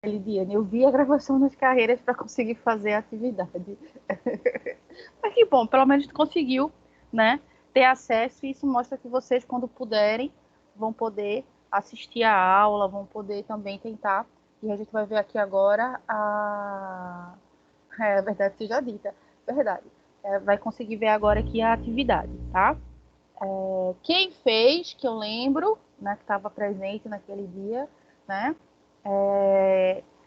dia, né? Eu vi a gravação nas carreiras para conseguir fazer a atividade. Mas que bom, pelo menos conseguiu, né, ter acesso, e isso mostra que vocês, quando puderem, vão poder assistir a aula, vão poder também tentar, e a gente vai ver aqui agora a... É verdade, seja dita, verdade. Vai conseguir ver agora aqui a atividade, tá? Quem fez, que eu lembro, né, que estava presente naquele dia, né,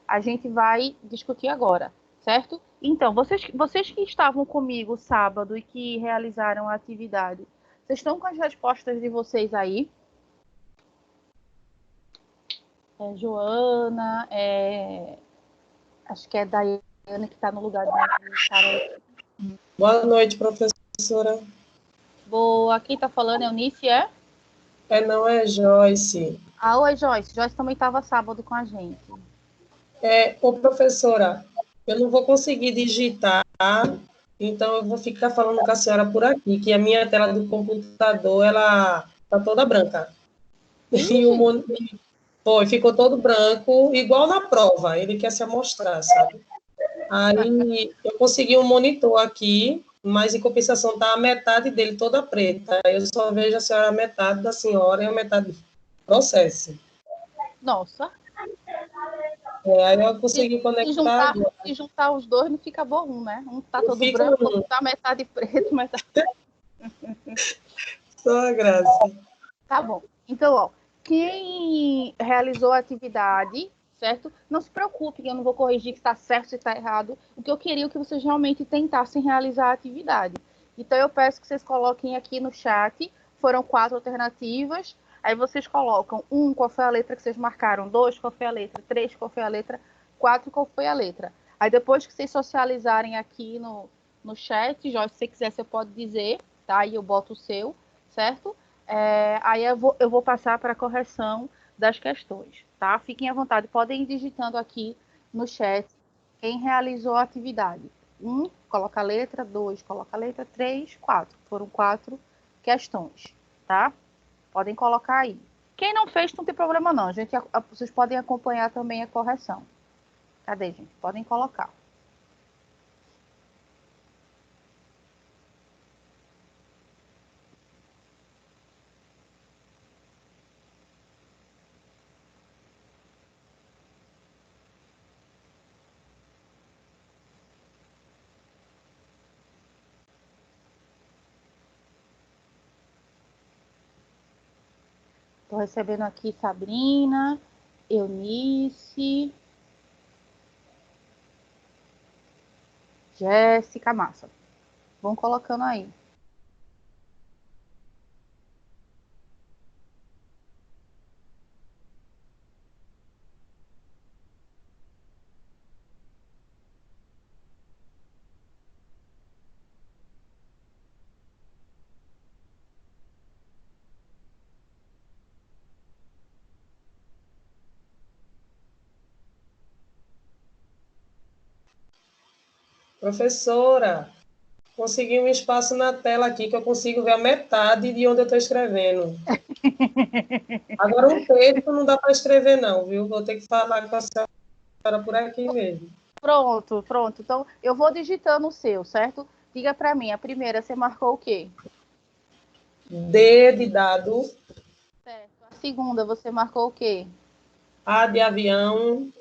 a gente vai discutir agora, certo? Então, vocês que estavam comigo sábado e que realizaram a atividade, vocês estão com as respostas de vocês aí? Joana, acho que é Daiane que está no lugar de Carol. Boa noite, professora. Boa, quem está falando é Eunice, é? Não, é Joyce. Oi, Joyce. Joyce também estava sábado com a gente. Professora, eu não vou conseguir digitar, então eu vou ficar falando com a senhora por aqui, que a minha tela do computador, ela tá toda branca. E ficou todo branco, igual na prova, ele quer se amostrar, sabe? Aí eu consegui um monitor aqui, mas em compensação tá a metade dele toda preta. Eu só vejo a senhora a metade da senhora e a metade do processo. Nossa. Aí eu consegui conectar. Se juntar os dois, não fica bom, né? Um tá todo branco, outro tá metade preto, metade... Só a graça. Tá bom. Então, ó, quem realizou a atividade, certo? Não se preocupe, eu não vou corrigir que está certo e está errado. O que eu queria é que vocês realmente tentassem realizar a atividade. Então, eu peço que vocês coloquem aqui no chat. Foram 4 alternativas. Aí vocês colocam 1, qual foi a letra que vocês marcaram, 2, qual foi a letra, 3, qual foi a letra, 4, qual foi a letra. Aí depois que vocês socializarem aqui no chat, Jorge, se você quiser, você pode dizer, tá? Aí eu boto o seu, certo? Aí eu vou passar para a correção das questões, tá? Fiquem à vontade, podem ir digitando aqui no chat quem realizou a atividade. 1, coloca a letra, 2, coloca a letra, 3, 4. Foram 4 questões, tá? Podem colocar aí. Quem não fez, não tem problema não. Vocês podem acompanhar também a correção. Cadê, gente? Podem colocar. Estou recebendo aqui Sabrina, Eunice, Jéssica, massa. Vão colocando aí. Professora, consegui um espaço na tela aqui que eu consigo ver a metade de onde eu estou escrevendo. Agora, um texto não dá para escrever, não, viu? Vou ter que falar com a senhora por aqui mesmo. Pronto. Então, eu vou digitando o seu, certo? Diga para mim, a primeira, você marcou o quê? D de dado. Certo. A segunda, você marcou o quê? A de avião.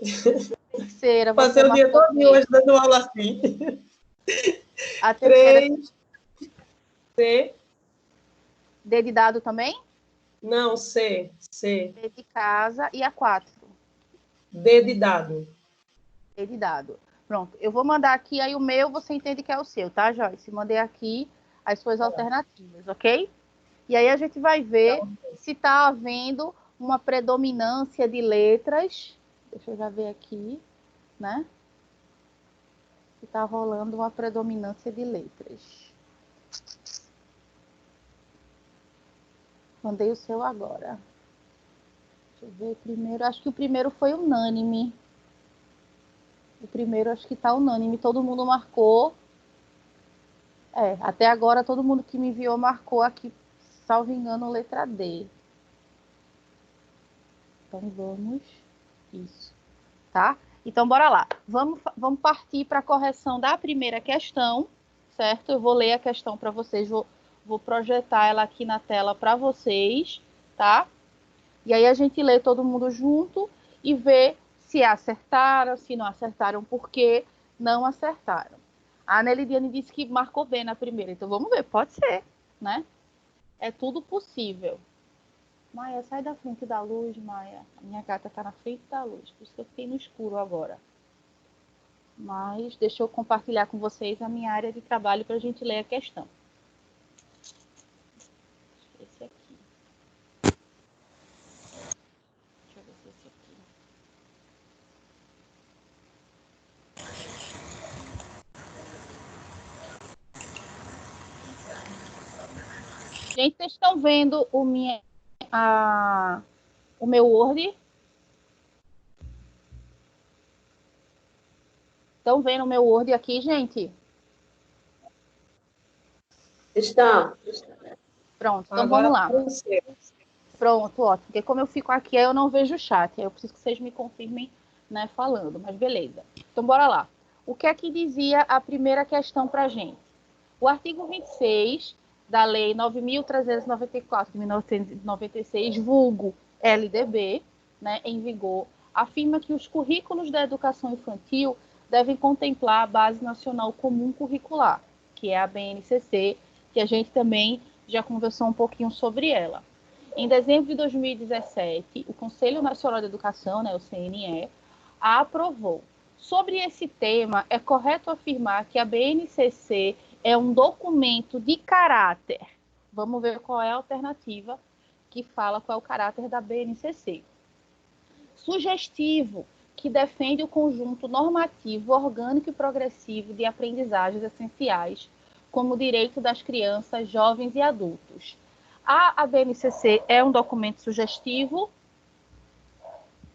Terceira, você Passei o dia marcou o todo quê? hoje dando aula assim. A terceira, 3, C. D de dado também? Não, C. D de casa. E a 4? D de dado. D de dado. Pronto, eu vou mandar aqui, aí o meu você entende que é o seu, tá, Joyce? Mandei aqui as suas alternativas, ok? E aí a gente vai ver se está havendo uma predominância de letras. Deixa eu já ver aqui, né? Se está rolando uma predominância de letras. Mandei o seu agora. Deixa eu ver primeiro. Acho que o primeiro foi unânime. O primeiro acho que está unânime. Todo mundo marcou. Até agora todo mundo que me enviou marcou aqui, salvo engano, letra D. Então vamos. Isso. tá? Então, bora lá. Vamos partir para a correção da primeira questão, certo? Eu vou ler a questão para vocês, vou projetar ela aqui na tela para vocês, tá? E aí a gente lê todo mundo junto e vê se acertaram, se não acertaram, por que não acertaram. A Anelidiane disse que marcou bem na primeira, então vamos ver, pode ser, né? É tudo possível. Maia, sai da frente da luz, Maia. A minha gata tá na frente da luz, por isso que eu fiquei no escuro agora. Mas deixa eu compartilhar com vocês a minha área de trabalho para a gente ler a questão. Esse aqui. Deixa eu ver se esse aqui. Gente, vocês estão vendo o meu Word? Estão vendo o meu Word aqui, gente? Está. Pronto, então Agora vamos lá. você. Pronto, ótimo. Porque como eu fico aqui, eu não vejo o chat. Aí eu preciso que vocês me confirmem, né, falando. Mas beleza. Então, bora lá. O que é que dizia a primeira questão para a gente? O artigo 26 da Lei 9.394 de 1996, vulgo LDB, né, em vigor, afirma que os currículos da educação infantil devem contemplar a Base Nacional Comum Curricular, que é a BNCC, que a gente também já conversou um pouquinho sobre ela. Em dezembro de 2017, o Conselho Nacional de Educação, né, o CNE, a aprovou. Sobre esse tema, é correto afirmar que a BNCC é um documento de caráter. Vamos ver qual é a alternativa que fala qual é o caráter da BNCC. Sugestivo, que defende o conjunto normativo, orgânico e progressivo de aprendizagens essenciais, como o direito das crianças, jovens e adultos. A BNCC é um documento sugestivo?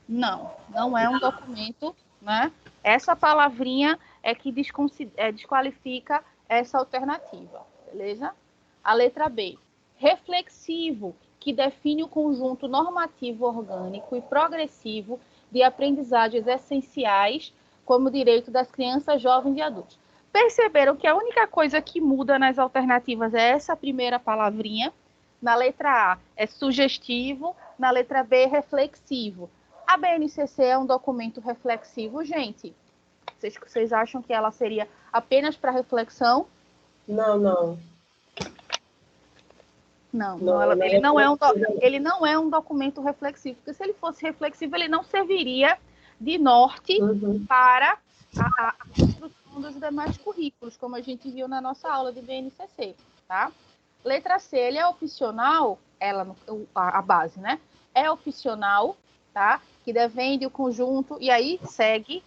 Não, não é um documento, né? Essa palavrinha é que desqualifica essa alternativa, beleza? A letra B, reflexivo, que define o conjunto normativo orgânico e progressivo de aprendizagens essenciais, como o direito das crianças, jovens e adultos. Perceberam que a única coisa que muda nas alternativas é essa primeira palavrinha? Na letra A é sugestivo, na letra B reflexivo. A BNCC é um documento reflexivo, gente? Vocês acham que ela seria apenas para reflexão? Não, não. Ele não é um documento reflexivo, porque se ele fosse reflexivo, ele não serviria de norte para a construção dos demais currículos, como a gente viu na nossa aula de BNCC, tá? Letra C, ele é opcional, a base, né? É opcional, tá? Que defende o conjunto, e aí segue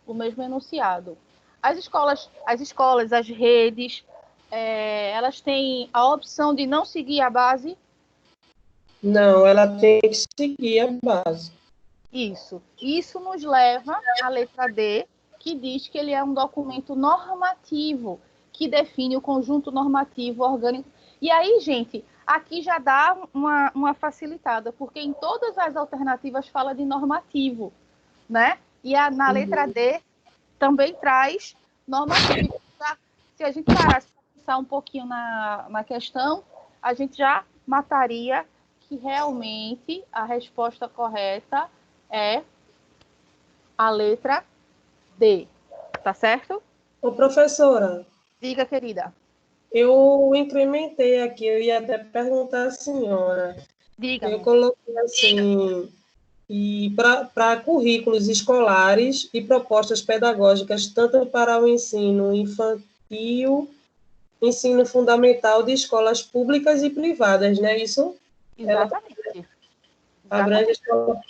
o mesmo enunciado. As escolas, as redes, elas têm a opção de não seguir a base? Não, ela tem que seguir a base. Isso. Isso nos leva à letra D, que diz que ele é um documento normativo, que define o conjunto normativo orgânico. E aí, gente, aqui já dá uma facilitada, porque em todas as alternativas fala de normativo, né? E na letra D também traz normativo. Se a gente parasse para pensar um pouquinho na questão, a gente já mataria que realmente a resposta correta é a letra D. Tá certo? Ô, professora, Diga, querida. eu incrementei aqui, eu ia até perguntar à senhora. Diga, Eu coloquei assim, e para currículos escolares e propostas pedagógicas, tanto para o ensino infantil, ensino fundamental de escolas públicas e privadas, né? Isso? Exatamente. Abrange a escola.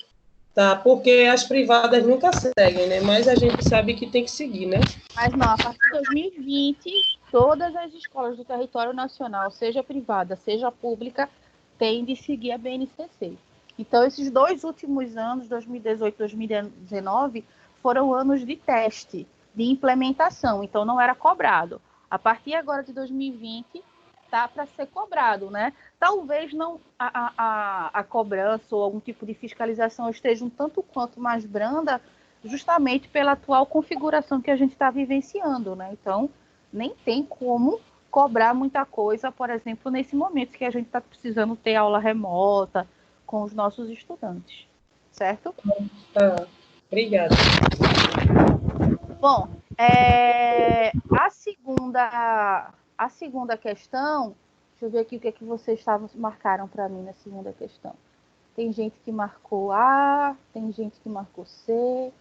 Tá, porque as privadas nunca seguem, né? Mas a gente sabe que tem que seguir, né? Mas não, a partir de 2020, todas as escolas do território nacional, seja privada, seja pública, têm de seguir a BNCC. Então, esses 2 últimos anos, 2018 e 2019, foram anos de teste, de implementação. Então, não era cobrado. A partir agora de 2020, tá para ser cobrado, né? Talvez não a cobrança ou algum tipo de fiscalização esteja um tanto quanto mais branda, justamente pela atual configuração que a gente está vivenciando, né? Então, nem tem como cobrar muita coisa, por exemplo, nesse momento que a gente está precisando ter aula remota com os nossos estudantes, certo? Tá. Obrigada. Bom, a segunda questão, deixa eu ver aqui o que é que vocês marcaram para mim na segunda questão. Tem gente que marcou A, tem gente que marcou C,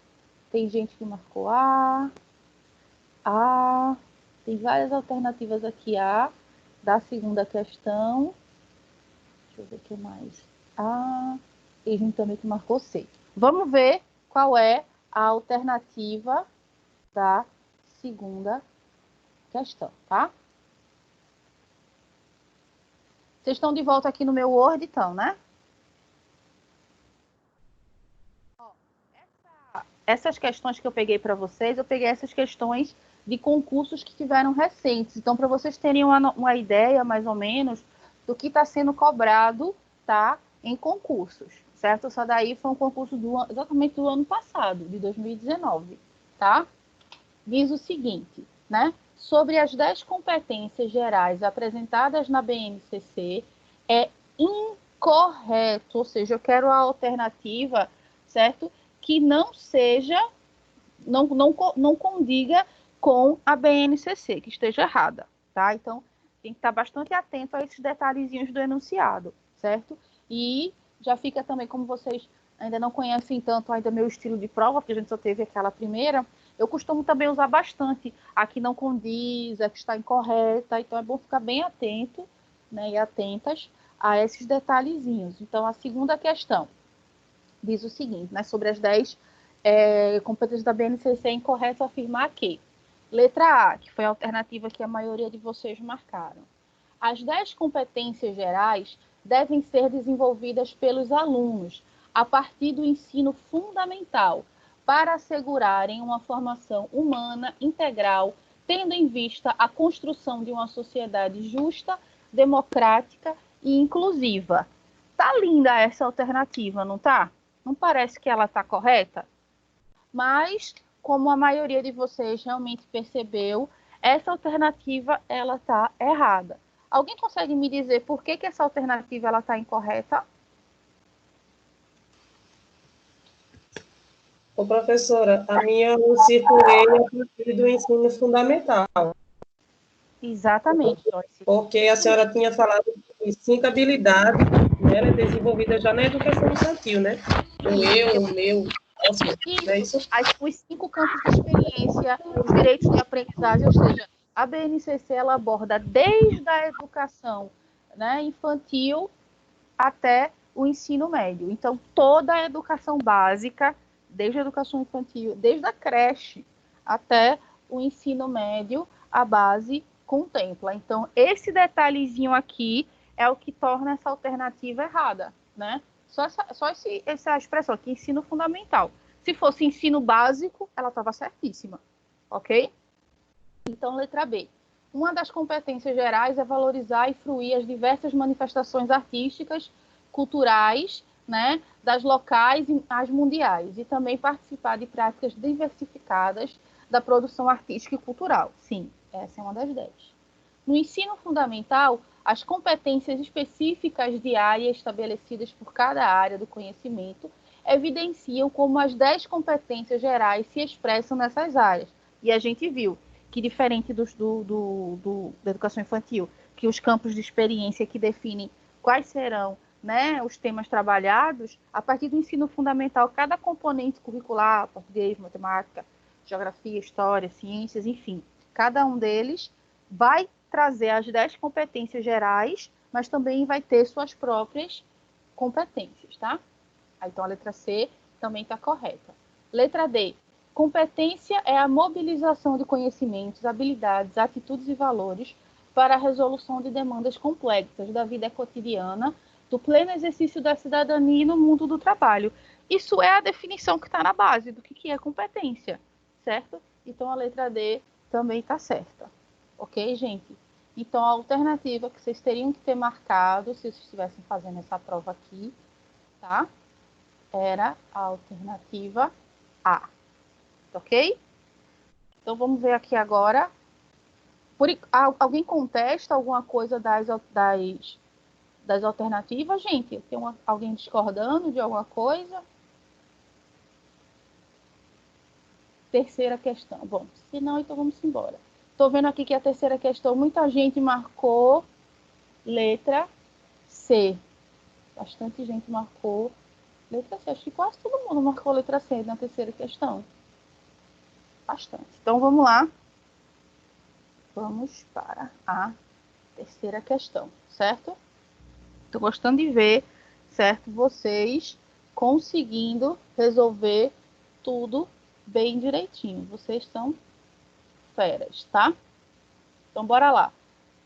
tem gente que marcou A, tem várias alternativas aqui A, da segunda questão. Deixa eu ver o que mais. A, tem gente também que marcou C. Vamos ver qual é a alternativa da segunda questão, tá? Vocês estão de volta aqui no meu Word, então, né? Essas questões que eu peguei para vocês, eu peguei essas questões de concursos que tiveram recentes. Então, para vocês terem uma ideia, mais ou menos, do que está sendo cobrado, tá, em concursos, certo? Essa daí foi um concurso exatamente do ano passado, de 2019, tá? Diz o seguinte, né? Sobre as 10 competências gerais apresentadas na BNCC, é incorreto, ou seja, eu quero a alternativa, certo? Que não seja, não condiga com a BNCC, que esteja errada, tá? Então, tem que estar bastante atento a esses detalhezinhos do enunciado, certo? E já fica também, como vocês ainda não conhecem tanto ainda meu estilo de prova, porque a gente só teve aquela primeira, eu costumo também usar bastante a que não condiz, a que está incorreta, então é bom ficar bem atento, né, e atentas a esses detalhezinhos. Então, a segunda questão diz o seguinte, né, sobre as 10 competências da BNCC, é incorreto afirmar que, letra A, que foi a alternativa que a maioria de vocês marcaram, as 10 competências gerais devem ser desenvolvidas pelos alunos a partir do ensino fundamental, para assegurarem uma formação humana integral, tendo em vista a construção de uma sociedade justa, democrática e inclusiva. Tá linda essa alternativa, não tá? Não parece que ela está correta? Mas, como a maioria de vocês realmente percebeu, essa alternativa ela está errada. Alguém consegue me dizer por que essa alternativa ela está incorreta? Ô, professora, a minha eu circulei a partir do ensino fundamental, Exatamente, Joyce. porque a senhora tinha falado de 5 habilidades, né, desenvolvidas já na educação infantil, né? O meu, nossa, não é isso? Os 5 campos de experiência, os direitos de aprendizagem, ou seja, a BNCC ela aborda desde a educação, né, infantil até o ensino médio. Então, toda a educação básica, desde a educação infantil, desde a creche até o ensino médio, a base contempla. Então, esse detalhezinho aqui é o que torna essa alternativa errada, né? Essa expressão aqui, ensino fundamental. Se fosse ensino básico, ela estava certíssima, ok? Então, letra B. Uma das competências gerais é valorizar e fruir as diversas manifestações artísticas, culturais, né, das locais às mundiais, e também participar de práticas diversificadas da produção artística e cultural. Sim, essa é uma das 10. No ensino fundamental, as competências específicas de área estabelecidas por cada área do conhecimento evidenciam como as 10 competências gerais se expressam nessas áreas. E a gente viu que, diferente da educação infantil, que os campos de experiência que definem quais serão, né, os temas trabalhados, a partir do ensino fundamental, cada componente curricular, português, matemática, geografia, história, ciências, enfim, cada um deles vai trazer as 10 competências gerais, mas também vai ter suas próprias competências, tá? Então, a letra C também está correta. Letra D. Competência é a mobilização de conhecimentos, habilidades, atitudes e valores para a resolução de demandas complexas da vida cotidiana, do pleno exercício da cidadania e no mundo do trabalho. Isso é a definição que está na base do que é competência, certo? Então, a letra D também está certa. Ok, gente? Então, a alternativa que vocês teriam que ter marcado, se vocês estivessem fazendo essa prova aqui, tá? Era a alternativa A. Ok? Então, vamos ver aqui agora. Alguém contesta alguma coisa das alternativas, gente? Tem alguém discordando de alguma coisa? Terceira questão. Bom, se não, então vamos embora. Estou vendo aqui que a terceira questão, muita gente marcou letra C. Bastante gente marcou letra C. Acho que quase todo mundo marcou letra C na terceira questão. Bastante. Então, vamos lá. Vamos para a terceira questão, certo? Estou gostando de ver, certo, vocês conseguindo resolver tudo bem direitinho. Vocês são feras, tá? Então, bora lá.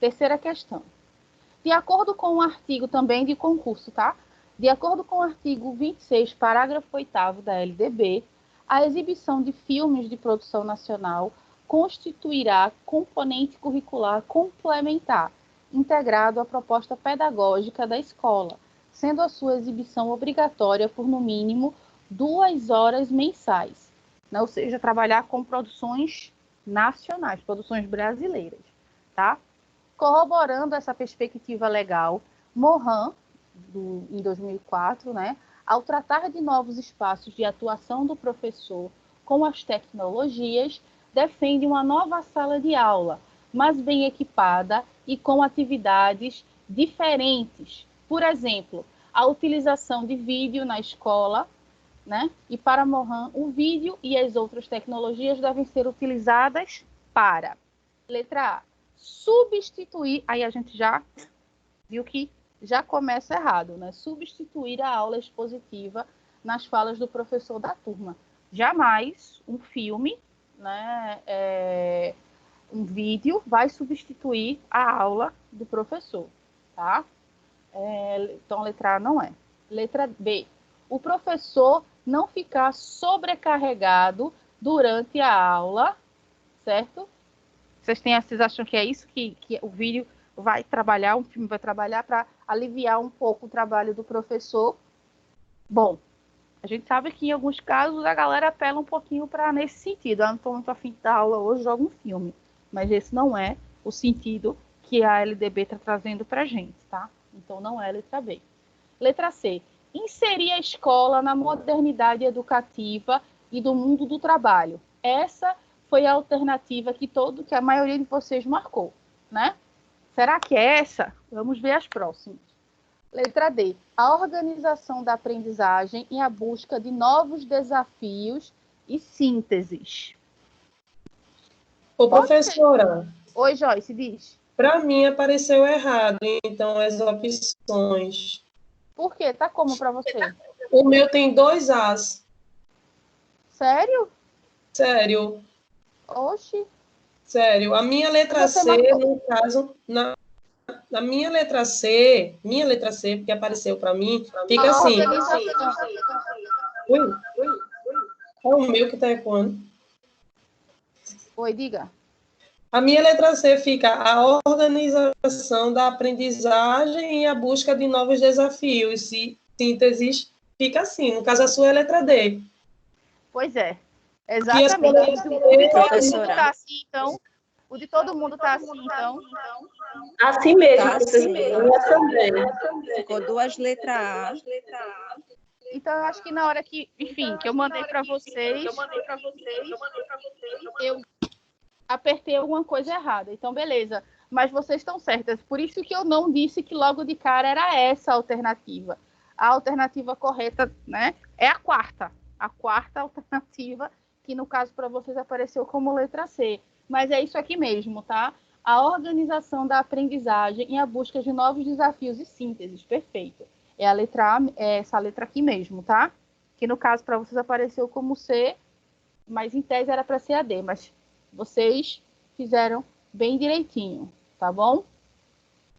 Terceira questão. De acordo com o artigo também de concurso, tá? De acordo com o artigo 26, parágrafo 8º da LDB, a exibição de filmes de produção nacional constituirá componente curricular complementar, integrado à proposta pedagógica da escola, sendo a sua exibição obrigatória por, no mínimo, 2 horas mensais, né? Ou seja, trabalhar com produções nacionais, produções brasileiras, tá? Corroborando essa perspectiva legal, Morin, em 2004, né, ao tratar de novos espaços de atuação do professor com as tecnologias, defende uma nova sala de aula, mas bem equipada e com atividades diferentes. Por exemplo, a utilização de vídeo na escola, né? E para Morin, o vídeo e as outras tecnologias devem ser utilizadas para, letra A, substituir, aí a gente já viu que já começa errado, né? Substituir a aula expositiva nas falas do professor da turma. Jamais um filme, né, um vídeo vai substituir a aula do professor, tá? Então, a letra A não é. Letra B. O professor não ficar sobrecarregado durante a aula, certo? Vocês acham que é isso que o vídeo vai trabalhar, um filme vai trabalhar para aliviar um pouco o trabalho do professor? Bom, a gente sabe que em alguns casos a galera apela um pouquinho para nesse sentido. Não estou muito afim da aula hoje, joga um filme. Mas esse não é o sentido que a LDB está trazendo para a gente, tá? Então não é a letra B. Letra C. Inserir a escola na modernidade educativa e do mundo do trabalho. Essa foi a alternativa que a maioria de vocês marcou, né? Será que é essa? Vamos ver as próximas. Letra D. A organização da aprendizagem e a busca de novos desafios e sínteses. Ô, professora. Oi, Joyce, diz. Para mim apareceu errado, então as opções. Por quê? Tá como para você? O meu tem 2 As. Sério? Sério. Oxi. Sério. A minha letra C, no caso, na minha letra C, porque apareceu para mim, fica assim. Oi. É o meu que está ecoando. Oi, diga. A minha letra C fica a organização da aprendizagem e a busca de novos desafios. E sínteses fica assim. No caso, a sua é a letra D. Pois é. Exatamente. O de todo mundo está assim, então. O de todo mundo está assim, então. Assim mesmo, tá assim mesmo. também. Ficou 2 letras A. Então, eu acho que na hora que, enfim, que eu mandei para vocês, eu apertei alguma coisa errada. Então, beleza. Mas vocês estão certas. Por isso que eu não disse que logo de cara era essa a alternativa. A alternativa correta, né, é a quarta. A quarta alternativa, que no caso para vocês apareceu como letra C. Mas é isso aqui mesmo, tá? A organização da aprendizagem e a busca de novos desafios e sínteses. Perfeito. É a letra A, é essa letra aqui mesmo, tá? Que no caso para vocês apareceu como C, mas em tese era para ser a D, mas vocês fizeram bem direitinho, tá bom?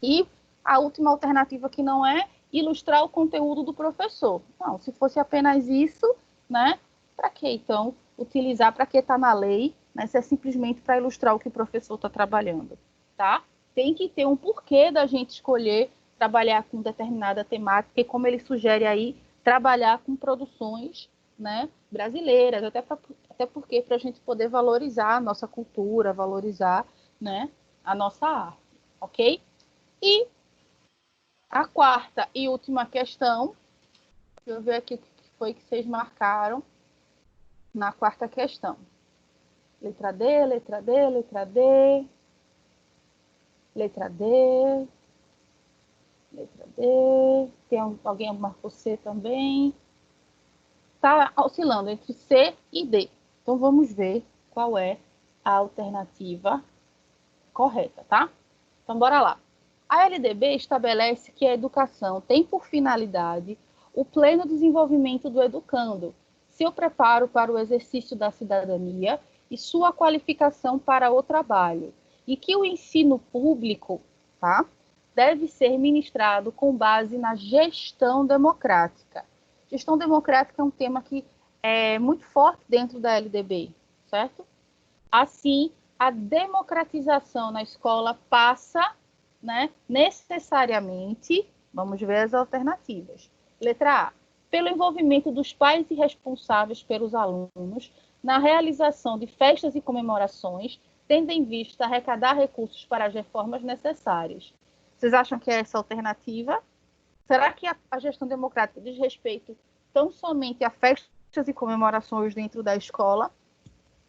E a última alternativa que não é ilustrar o conteúdo do professor. Não, se fosse apenas isso, né? Para que então utilizar? Para que está na lei? Né? Isso é simplesmente para ilustrar o que o professor está trabalhando, tá? tem que ter um porquê da gente escolher trabalhar com determinada temática e, como ele sugere aí, trabalhar com produções, né, brasileiras, até porque para a gente poder valorizar a nossa cultura, valorizar, né, a nossa arte, ok? E a quarta e última questão, deixa eu ver aqui o que foi que vocês marcaram na quarta questão. Letra D, letra D, letra D, letra D, letra D. Tem alguém que marcou C também? Está oscilando entre C e D. Então, vamos ver qual é a alternativa correta, tá? Então, bora lá. A LDB estabelece que a educação tem por finalidade o pleno desenvolvimento do educando, seu preparo para o exercício da cidadania e sua qualificação para o trabalho, e que o ensino público, tá, deve ser ministrado com base na gestão democrática. Gestão democrática é um tema que é muito forte dentro da LDB, certo? Assim, a democratização na escola passa, né, necessariamente, vamos ver as alternativas. Letra A, pelo envolvimento dos pais e responsáveis pelos alunos na realização de festas e comemorações, tendo em vista arrecadar recursos para as reformas necessárias. Vocês acham que é essa alternativa? Será que a gestão democrática diz respeito tão somente a festas e comemorações dentro da escola?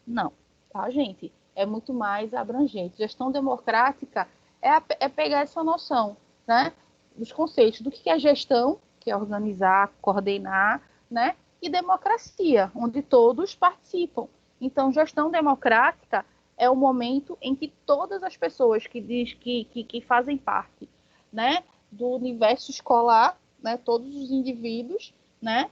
Não, tá, gente? É muito mais abrangente. Gestão democrática é pegar essa noção, né, dos conceitos do que é gestão, que é organizar, coordenar, né, e democracia, onde todos participam. Então, gestão democrática é o momento em que todas as pessoas que fazem parte, né, do universo escolar, né, todos os indivíduos, né,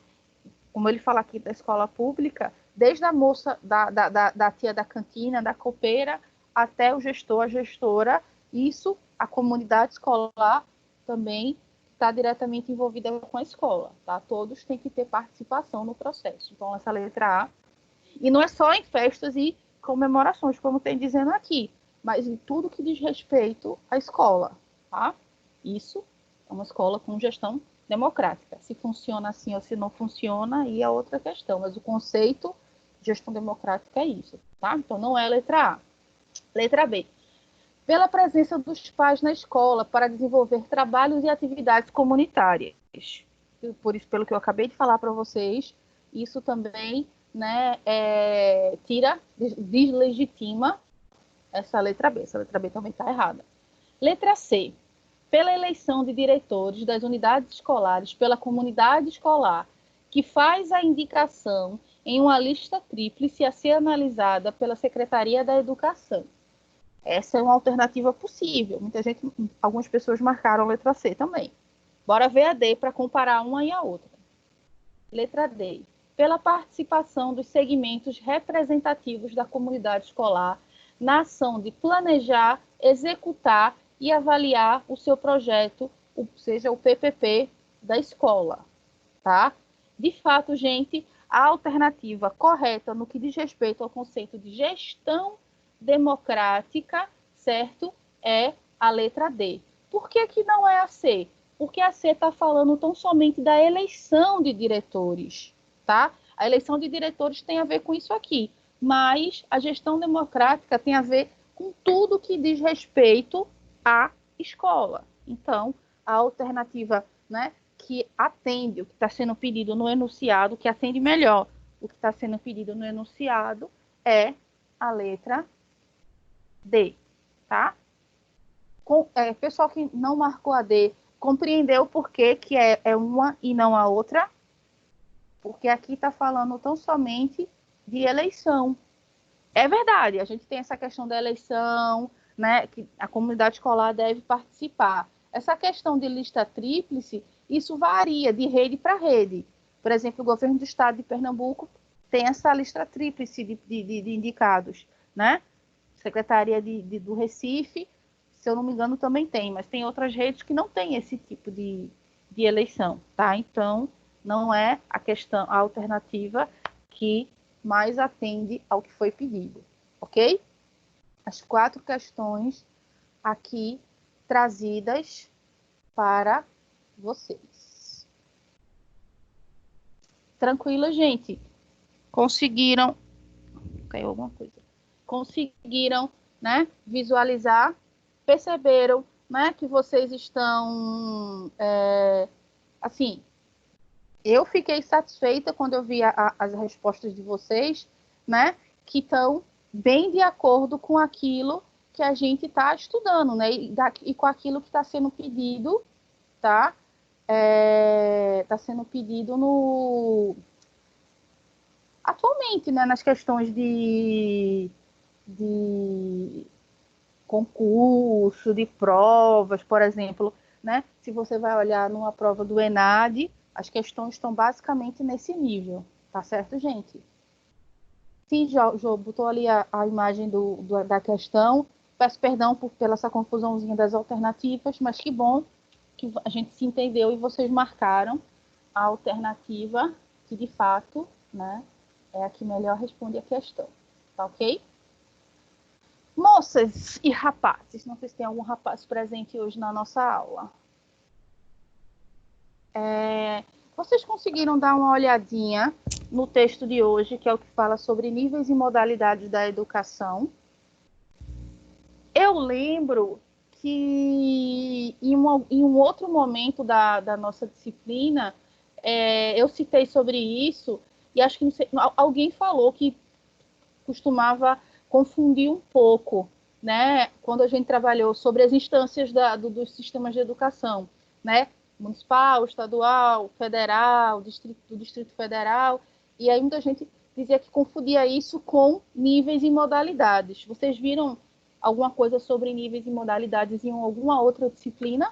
como ele fala aqui da escola pública, desde a moça, da tia da cantina, da copeira, até o gestor, a gestora, isso, a comunidade escolar também está diretamente envolvida com a escola, tá? Todos têm que ter participação no processo. Então, essa letra A. E não é só em festas e comemorações, como tem dizendo aqui, mas em tudo que diz respeito à escola, tá? Isso é uma escola com gestão democrática. Se funciona assim ou se não funciona, aí é outra questão. Mas o conceito de gestão democrática é isso, tá? Então, não é a letra A. Letra B. Pela presença dos pais na escola para desenvolver trabalhos e atividades comunitárias. Por isso, pelo que eu acabei de falar para vocês, isso também, né, deslegitima essa letra B. Essa letra B também está errada. Letra C. Pela eleição de diretores das unidades escolares pela comunidade escolar, que faz a indicação em uma lista tríplice a ser analisada pela Secretaria da Educação. Essa é uma alternativa possível. Algumas pessoas marcaram a letra C também. Bora ver a D para comparar uma e a outra. Letra D. Pela participação dos segmentos representativos da comunidade escolar na ação de planejar, executar e avaliar o seu projeto, seja o PPP da escola, tá? De fato, gente, a alternativa correta no que diz respeito ao conceito de gestão democrática, certo? É a letra D. Por que não é a C? Porque a C está falando tão somente da eleição de diretores, tá? A eleição de diretores tem a ver com isso aqui, mas a gestão democrática tem a ver com tudo que diz respeito à escola. Então, a alternativa, né, que atende o que está sendo pedido no enunciado, que atende melhor o que está sendo pedido no enunciado, é a letra D, tá? Pessoal que não marcou a D, compreendeu por que é uma e não a outra? Porque aqui está falando tão somente de eleição. É verdade, a gente tem essa questão da eleição, né, que a comunidade escolar deve participar. Essa questão de lista tríplice, isso varia de rede para rede. Por exemplo, o governo do estado de Pernambuco tem essa lista tríplice de indicados, né? Secretaria do Recife, se eu não me engano, também tem, mas tem outras redes que não têm esse tipo de eleição, tá? Então, não é a alternativa que mais atende ao que foi pedido, ok? As 4 questões aqui trazidas para vocês. Tranquilo, gente? Conseguiram? Caiu alguma coisa. Conseguiram, né, visualizar? Perceberam, né, que vocês estão, assim, eu fiquei satisfeita quando eu vi as respostas de vocês, né, que estão bem de acordo com aquilo que a gente está estudando, né, e com aquilo que está sendo pedido, tá? Está sendo pedido atualmente, né, nas questões de concurso, de provas, por exemplo, né? Se você vai olhar numa prova do ENAD, as questões estão basicamente nesse nível, tá certo, gente? Sim, Jô, botou ali a imagem da questão. Peço perdão pela essa confusãozinha das alternativas, mas que bom que a gente se entendeu e vocês marcaram a alternativa que, de fato, né, é a que melhor responde a questão. Tá ok? Moças e rapazes, não sei se tem algum rapaz presente hoje na nossa aula. Vocês conseguiram dar uma olhadinha no texto de hoje, que é o que fala sobre níveis e modalidades da educação? Eu lembro que em um outro momento da nossa disciplina, eu citei sobre isso, e acho que alguém falou que costumava confundir um pouco, né, quando a gente trabalhou sobre as instâncias dos sistemas de educação, né, municipal, estadual, federal, do Distrito Federal, e aí muita gente dizia que confundia isso com níveis e modalidades. Vocês viram alguma coisa sobre níveis e modalidades em alguma outra disciplina?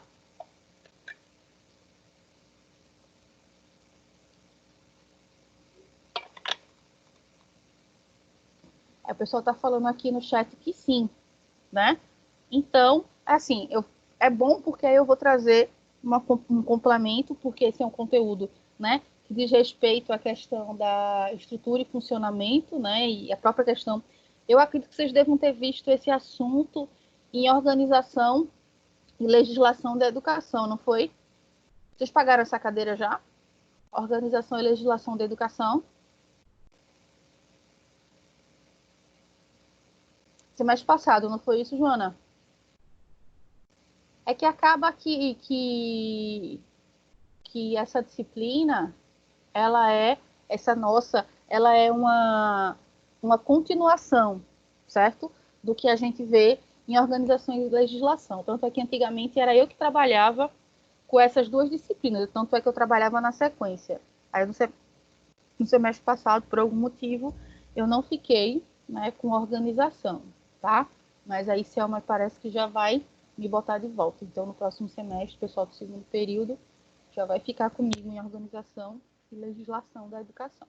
A pessoa está falando aqui no chat que sim, né? Então, assim, é bom porque aí eu vou trazer um complemento, porque esse é um conteúdo, né, que diz respeito à questão da estrutura e funcionamento, né, e a própria questão. Eu acredito que vocês devam ter visto esse assunto em organização e legislação da educação, não foi? Vocês pagaram essa cadeira já? Organização e legislação da educação. Semestre passado, não foi isso, Joana? É que acaba que essa disciplina, ela é uma continuação, certo? Do que a gente vê em organização e legislação. Tanto é que antigamente era eu que trabalhava com essas duas disciplinas, tanto é que eu trabalhava na sequência. Aí no semestre passado, por algum motivo, eu não fiquei, né, com organização, tá? Mas aí Selma parece que já vai me botar de volta. Então, no próximo semestre, o pessoal do segundo período já vai ficar comigo em organização e legislação da educação.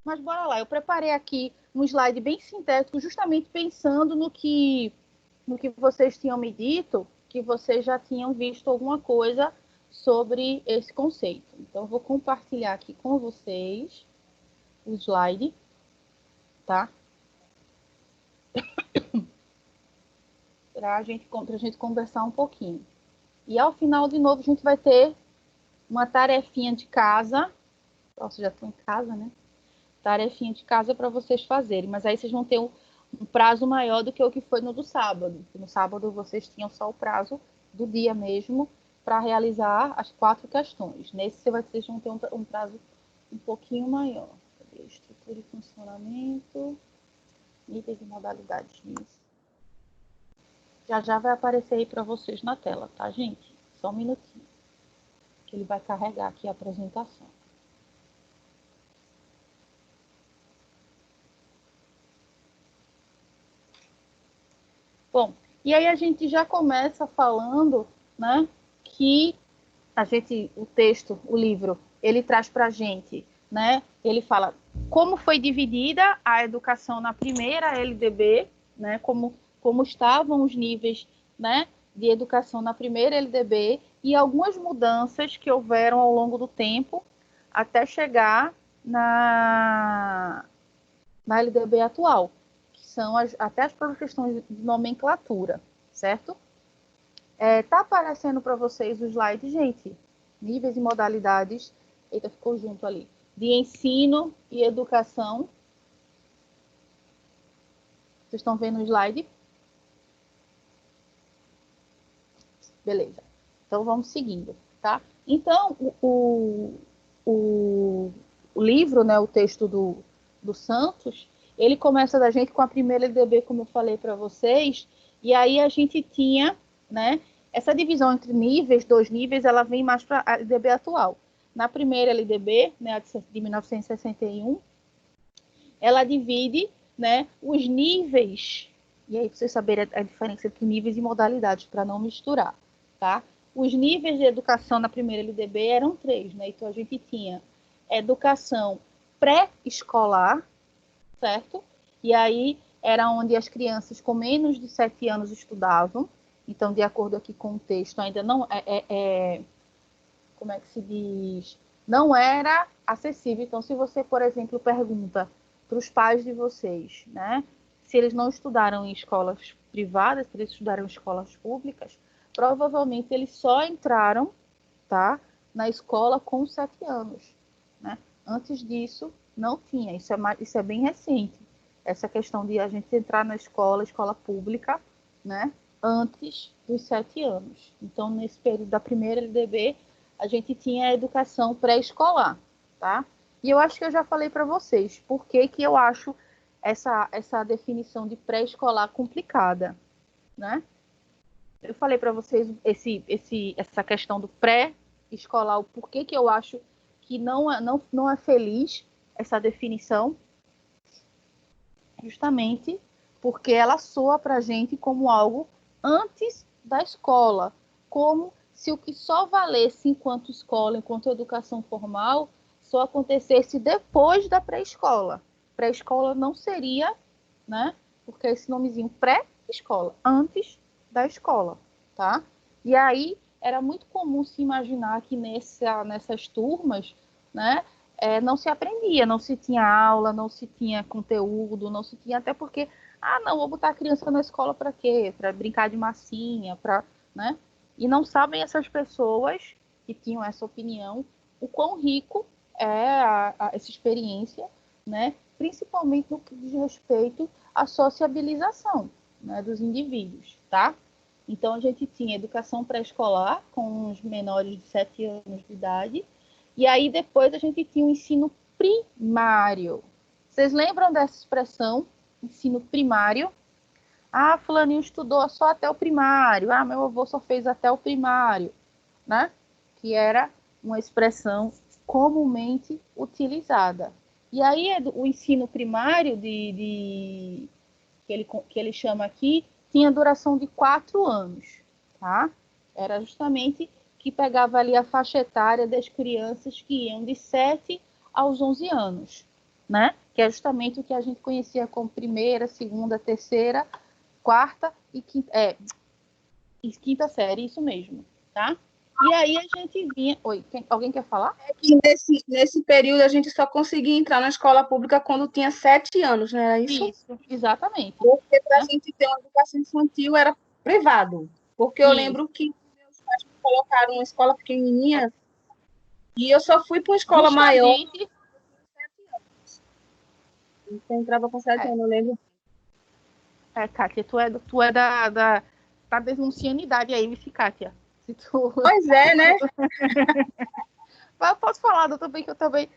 Mas bora lá, eu preparei aqui um slide bem sintético, justamente pensando no que vocês tinham me dito, que vocês já tinham visto alguma coisa sobre esse conceito. Então, eu vou compartilhar aqui com vocês o slide, tá? Para a gente conversar um pouquinho. E ao final, de novo, a gente vai ter uma tarefinha de casa. Nossa, já estou em casa, né? Tarefinha de casa para vocês fazerem. Mas aí vocês vão ter um prazo maior do que o que foi no do sábado. No sábado vocês tinham só o prazo do dia mesmo para realizar as 4 questões. Nesse vocês vão ter um prazo um pouquinho maior. Estrutura e funcionamento, níveis e modalidades disso. Já vai aparecer aí para vocês na tela, tá, gente? Só um minutinho, que ele vai carregar aqui a apresentação. Bom, e aí a gente já começa falando, né, que o texto, o livro, ele traz para a gente, né, ele fala como foi dividida a educação na primeira LDB, né, como estavam os níveis, né, de educação na primeira LDB e algumas mudanças que houveram ao longo do tempo até chegar na LDB atual, que são até as próprias questões de nomenclatura, certo? Tá aparecendo para vocês o slide, gente? Níveis e modalidades. Eita, ficou junto ali. De ensino e educação. Vocês estão vendo o slide? Beleza. Então, vamos seguindo, tá? Então, o livro, né, o texto do Santos, ele começa da gente com a primeira LDB, como eu falei para vocês, e aí a gente tinha, né, essa divisão entre níveis, 2 níveis, ela vem mais para a LDB atual. Na primeira LDB, né, de 1961, ela divide, né, os níveis, e aí vocês saberem a diferença entre níveis e modalidades, para não misturar, tá? Os níveis de educação na primeira LDB eram 3, né? Então a gente tinha educação pré-escolar, certo? E aí era onde as crianças com menos de 7 anos estudavam. Então, de acordo aqui com o texto, ainda não como é que se diz? Não era acessível. Então, se você, por exemplo, pergunta para os pais de vocês, né, se eles não estudaram em escolas privadas, se eles estudaram em escolas públicas, provavelmente eles só entraram, tá, na escola com 7 anos, né? Antes disso, não tinha. Isso é bem recente. Essa questão de a gente entrar na escola pública, né, antes dos 7 anos. Então, nesse período da primeira LDB, a gente tinha a educação pré-escolar, tá? E eu acho que eu já falei para vocês por que eu acho essa definição de pré-escolar complicada, né? Eu falei para vocês essa questão do pré-escolar, o porquê que eu acho que não é feliz essa definição, justamente porque ela soa para a gente como algo antes da escola, como se o que só valesse enquanto escola, enquanto educação formal, só acontecesse depois da pré-escola. Pré-escola não seria, né? Porque esse nomezinho pré-escola, antes da escola, tá? E aí era muito comum se imaginar que nessas turmas, né, não se aprendia, não se tinha aula, não se tinha conteúdo, não se tinha, até porque, não, vou botar a criança na escola para quê? Para brincar de massinha, né? E não sabem essas pessoas que tinham essa opinião, o quão rico é essa experiência, né? Principalmente no que diz respeito à sociabilização, né, dos indivíduos, tá? Então, a gente tinha educação pré-escolar com os menores de 7 anos de idade, e aí depois a gente tinha o ensino primário. Vocês lembram dessa expressão, ensino primário? Fulaninho estudou só até o primário. Meu avô só fez até o primário, né? Que era uma expressão comumente utilizada. E aí o ensino primário que ele chama aqui tinha duração de 4 anos, tá? Era justamente que pegava ali a faixa etária das crianças que iam de 7 aos 11 anos, né? Que é justamente o que a gente conhecia como primeira, segunda, terceira, quarta e quinta série, isso mesmo, tá? E aí a gente vinha... Oi, alguém quer falar? É que nesse período a gente só conseguia entrar na escola pública quando tinha 7 anos, né? Era isso? Isso, exatamente. Porque para a gente ter uma educação infantil era privado. Porque eu lembro que meus pais me colocaram numa escola pequenininha e eu só fui para uma escola maior. Então, eu entrava com 7 anos, eu lembro. Kátia, tu é tá denunciando idade aí, vice, Kátia. Pois é, né? Mas eu posso falar também que eu também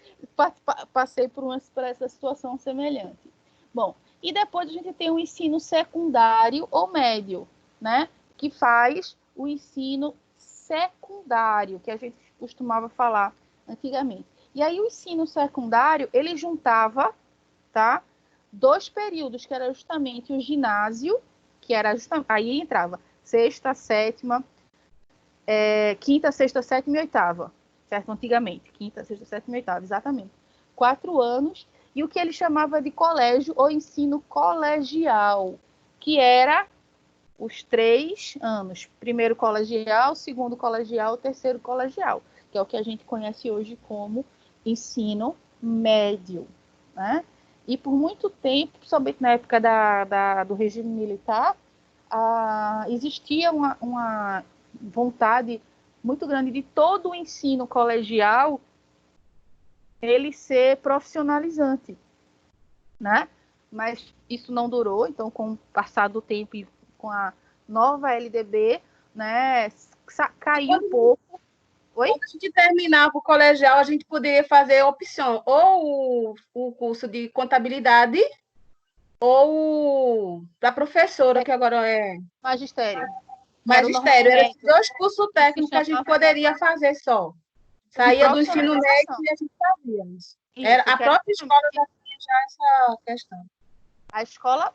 passei por essa situação semelhante. Bom, e depois a gente tem o ensino secundário ou médio, né? Que faz o ensino secundário, que a gente costumava falar antigamente. E aí o ensino secundário, ele juntava, tá? 2 períodos, que era justamente o ginásio, que era justamente, aí entrava sexta, sétima, quinta, sexta, sétima e oitava, certo? Antigamente, quinta, sexta, sétima e oitava, exatamente. 4 anos, e o que ele chamava de colégio ou ensino colegial, que era os 3 anos. Primeiro colegial, segundo colegial, terceiro colegial, que é o que a gente conhece hoje como ensino médio, né? E por muito tempo, principalmente na época do regime militar, existia vontade muito grande de todo o ensino colegial ele ser profissionalizante, né? Mas isso não durou, então com o passar do tempo e com a nova LDB, né, caiu um pouco. Oi? Quando a gente terminar o colegial, a gente poderia fazer opção, ou o curso de contabilidade, ou da professora, que agora é Magistério. magistério. Eram dois cursos técnicos que a gente poderia fazer só. Saía do ensino médio e a gente fazia isso. A própria escola já tinha já essa questão. A escola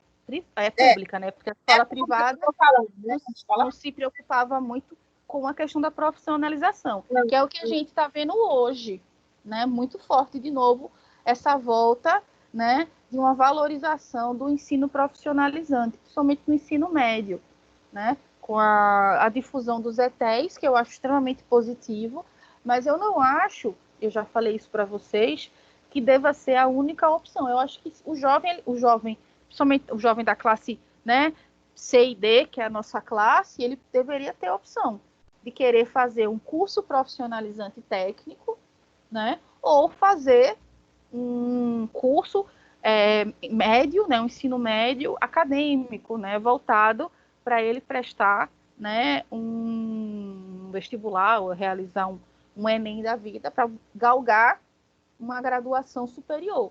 é pública, né? Porque a escola privada falando, né? não se preocupava muito com a questão da profissionalização, que é o que a gente está vendo hoje, né? Muito forte, de novo, essa volta, né, de uma valorização do ensino profissionalizante, principalmente no ensino médio, né? Com a difusão dos ETEs, que eu acho extremamente positivo, mas eu não acho, eu já falei isso para vocês, que deva ser a única opção. Eu acho que o jovem, principalmente o jovem da classe, né, C e D, que é a nossa classe, ele deveria ter a opção de querer fazer um curso profissionalizante técnico, né, ou fazer um curso médio, né, um ensino médio acadêmico, né, voltado para ele prestar, né, um vestibular ou realizar um Enem da vida para galgar uma graduação superior,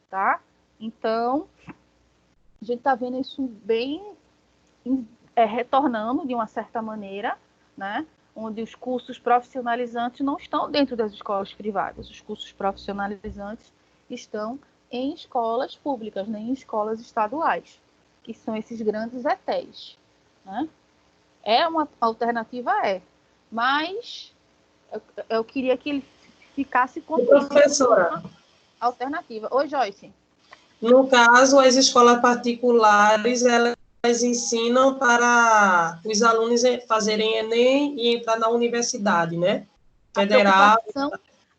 tá? Então, a gente está vendo isso bem retornando de uma certa maneira, né? Onde os cursos profissionalizantes não estão dentro das escolas privadas. Os cursos profissionalizantes estão em escolas públicas, nem em escolas estaduais, que são esses grandes ETEs, né? É uma alternativa, mas eu queria que ele ficasse com Professora, alternativa. Oi, Joyce. no caso, as escolas particulares, elas ensinam para os alunos fazerem Enem e entrar na universidade, né? Federal.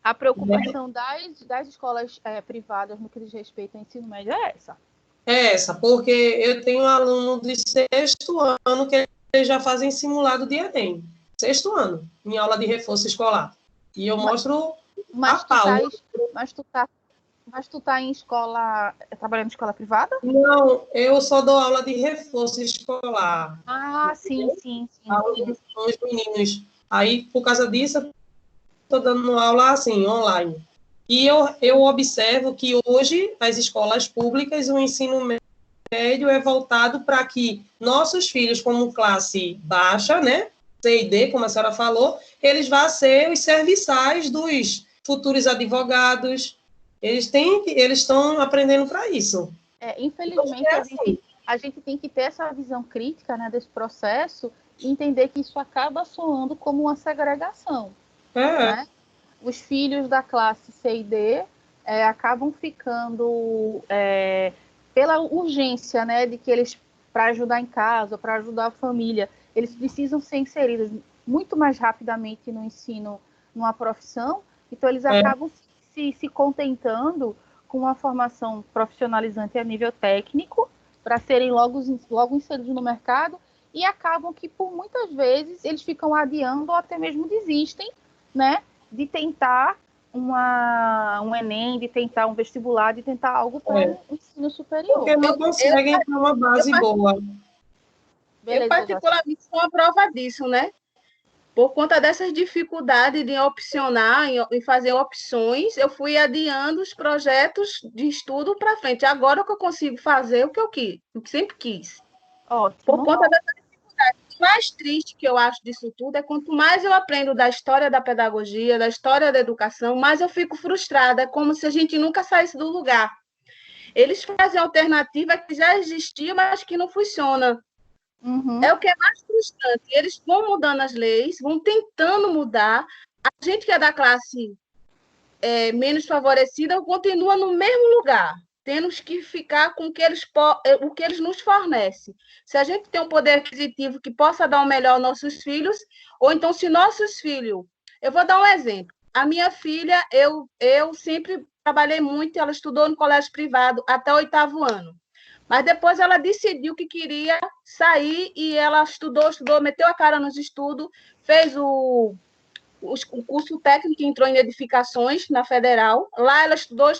A preocupação das escolas privadas no que diz respeito ao ensino médio é essa. É essa, porque eu tenho um aluno de 6º ano que eles já fazem simulado de Enem. 6º ano, em aula de reforço escolar. E eu mostro a pau. Mas tu tá em escola, trabalhando em escola privada? Não, eu só dou aula de reforço escolar. Ah, sim. Aula com os meninos. Aí, por causa disso, estou dando aula assim, online. E eu observo que hoje, nas escolas públicas, o ensino médio é voltado para que nossos filhos, como classe baixa, né, C e D, como a senhora falou, eles vão ser os serviçais dos futuros advogados. Eles estão aprendendo para isso. Infelizmente, a gente tem que ter essa visão crítica, né, desse processo e entender que isso acaba soando como uma segregação. Né? Os filhos da classe C e D acabam ficando, pela urgência, né, de que eles, para ajudar em casa, para ajudar a família, eles precisam ser inseridos muito mais rapidamente no ensino, numa profissão, então eles acabam se contentando com uma formação profissionalizante a nível técnico, para serem logo inseridos no mercado, e acabam que, por muitas vezes, eles ficam adiando ou até mesmo desistem, né, de tentar um Enem, de tentar um vestibular, de tentar algo para o ensino superior. Porque não conseguem ter uma base boa. Eu, particularmente, sou a prova disso, né? Por conta dessas dificuldades de opcionar, em fazer opções, eu fui adiando os projetos de estudo para frente. Agora que eu consigo fazer o que eu sempre quis. Ótimo. Por conta dessa dificuldade. O mais triste que eu acho disso tudo é quanto mais eu aprendo da história da pedagogia, da história da educação, mais eu fico frustrada. É como se a gente nunca saísse do lugar. Eles fazem alternativa que já existia, mas que não funciona. Uhum. É o que é mais frustrante. Eles vão mudando as leis, vão tentando mudar. A gente que é da classe menos favorecida continua no mesmo lugar. Temos que ficar com o que eles nos fornecem. Se a gente tem um poder aquisitivo que possa dar o melhor aos nossos filhos, ou então se nossos filhos... Eu vou dar um exemplo. A minha filha, eu sempre trabalhei muito, ela estudou no colégio privado até o 8º ano. Mas depois ela decidiu que queria sair e ela estudou, meteu a cara nos estudos, fez o curso técnico, entrou em edificações na Federal. Lá ela estudou.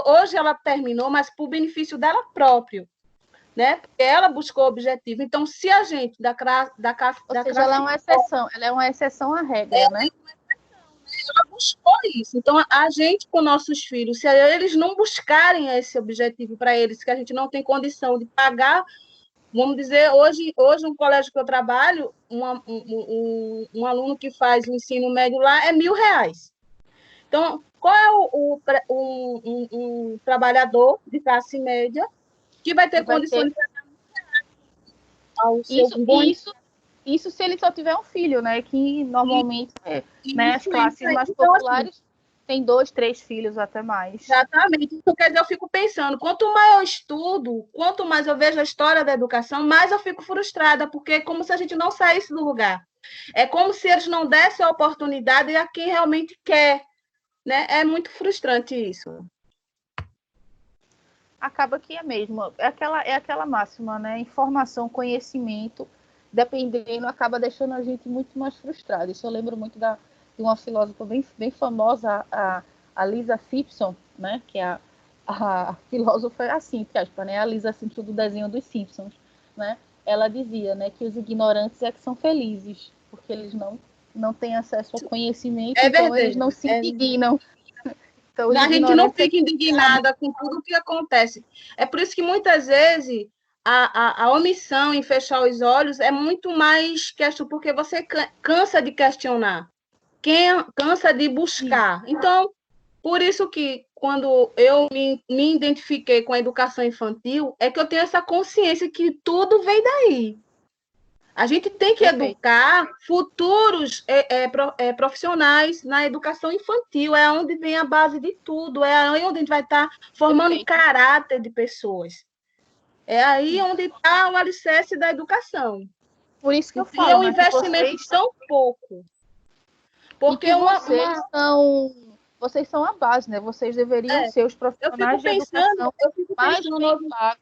Hoje ela terminou, mas por benefício dela próprio, né? Porque ela buscou o objetivo. Então, se a gente Ou seja, ela é uma exceção à regra, né? Ela buscou isso. Então, a gente com nossos filhos, se eles não buscarem esse objetivo para eles, que a gente não tem condição de pagar, vamos dizer, hoje um colégio que eu trabalho, um aluno que faz o ensino médio lá é R$1.000. Então, qual é um trabalhador de classe média que vai ter condições de pagar R$1.000? Isso se ele só tiver um filho, né? Que normalmente, né, as classes mais populares têm 2, 3 filhos, até mais. Exatamente. Então, quer dizer, eu fico pensando, quanto mais eu estudo, quanto mais eu vejo a história da educação, mais eu fico frustrada, porque é como se a gente não saísse do lugar. É como se eles não dessem a oportunidade a quem realmente quer, né? É muito frustrante isso. Acaba que é mesmo. É aquela máxima, né? Informação, conhecimento, dependendo, acaba deixando a gente muito mais frustrado. Isso eu lembro muito de uma filósofa bem famosa, a Lisa Simpson, né? Que é a filósofa, assim, né? A Lisa Simpson do desenho dos Simpsons, né? Ela dizia, né, que os ignorantes é que são felizes, porque eles não têm acesso ao conhecimento, então eles não se indignam. Então, a gente não fica indignada com tudo o que acontece. É por isso que, muitas vezes, a omissão em fechar os olhos é muito mais questão, porque você cansa de questionar, cansa de buscar. Então, por isso que, quando eu me identifiquei com a educação infantil, é que eu tenho essa consciência que tudo vem daí. A gente tem que educar futuros profissionais na educação infantil, é onde vem a base de tudo, é onde a gente vai estar formando caráter de pessoas. É aí onde está o alicerce da educação. Por isso que eu falo, e é um investimento tão pouco. Porque vocês são a base, né? Vocês deveriam ser os profissionais de educação mais bem pagos.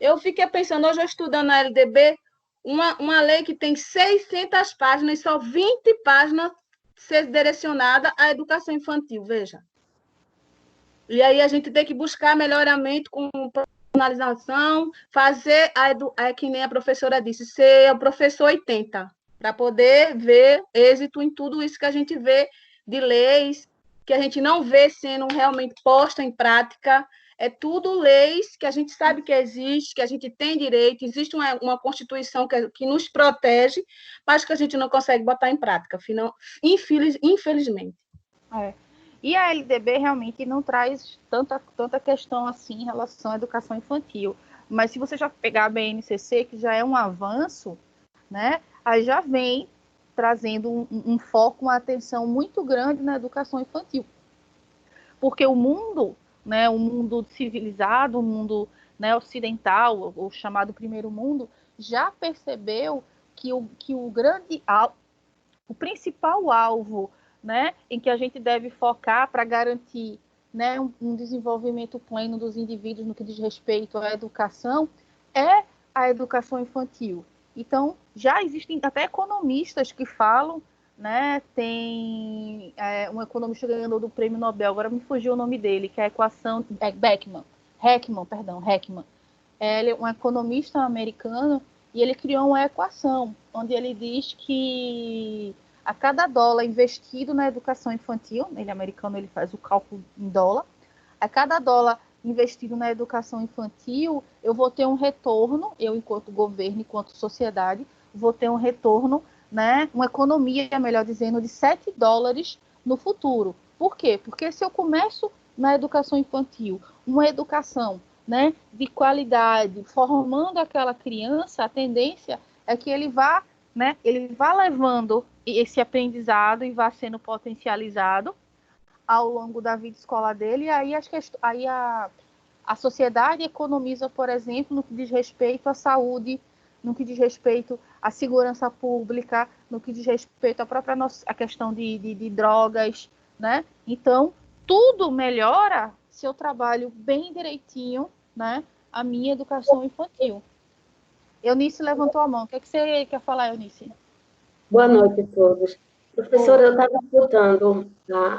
Eu fiquei pensando, hoje eu estudando na LDB, uma lei que tem 600 páginas e só 20 páginas ser direcionada à educação infantil, veja. E aí a gente tem que buscar melhoramento com personalização, fazer, que nem a professora disse, ser o professor 80, para poder ver êxito em tudo isso que a gente vê de leis, que a gente não vê sendo realmente posta em prática. É tudo leis que a gente sabe que existe, que a gente tem direito, existe uma Constituição que nos protege, mas que a gente não consegue botar em prática, infelizmente. E a LDB realmente não traz tanta questão assim em relação à educação infantil. Mas se você já pegar a BNCC, que já é um avanço, né, aí já vem trazendo um foco, uma atenção muito grande na educação infantil. Porque o mundo, né, o mundo civilizado, o mundo, né, ocidental, o chamado primeiro mundo, já percebeu que o principal alvo, né, em que a gente deve focar para garantir, né, um desenvolvimento pleno dos indivíduos no que diz respeito à educação é a educação infantil. Então, já existem até economistas que falam, né, tem um economista ganhador do prêmio Nobel, agora me fugiu o nome dele, que é a equação Heckman. Ele é um economista americano e ele criou uma equação onde ele diz que a cada dólar investido na educação infantil, ele é americano, ele faz o cálculo em dólar, a cada dólar investido na educação infantil, eu vou ter um retorno, eu enquanto governo, enquanto sociedade, vou ter um retorno, né, uma economia, melhor dizendo, de $7 no futuro. Por quê? Porque se eu começo na educação infantil, uma educação, né, de qualidade, formando aquela criança, a tendência é que ele vá levando esse aprendizado e vá sendo potencializado ao longo da vida escolar dele, e aí a sociedade economiza, por exemplo, no que diz respeito à saúde, no que diz respeito à segurança pública, no que diz respeito à própria a questão de drogas, né? Então, tudo melhora se eu trabalho bem direitinho, né, a minha educação infantil. Eunice levantou a mão. O que é que você quer falar, Eunice? Boa noite a todos. Professora, eu estava escutando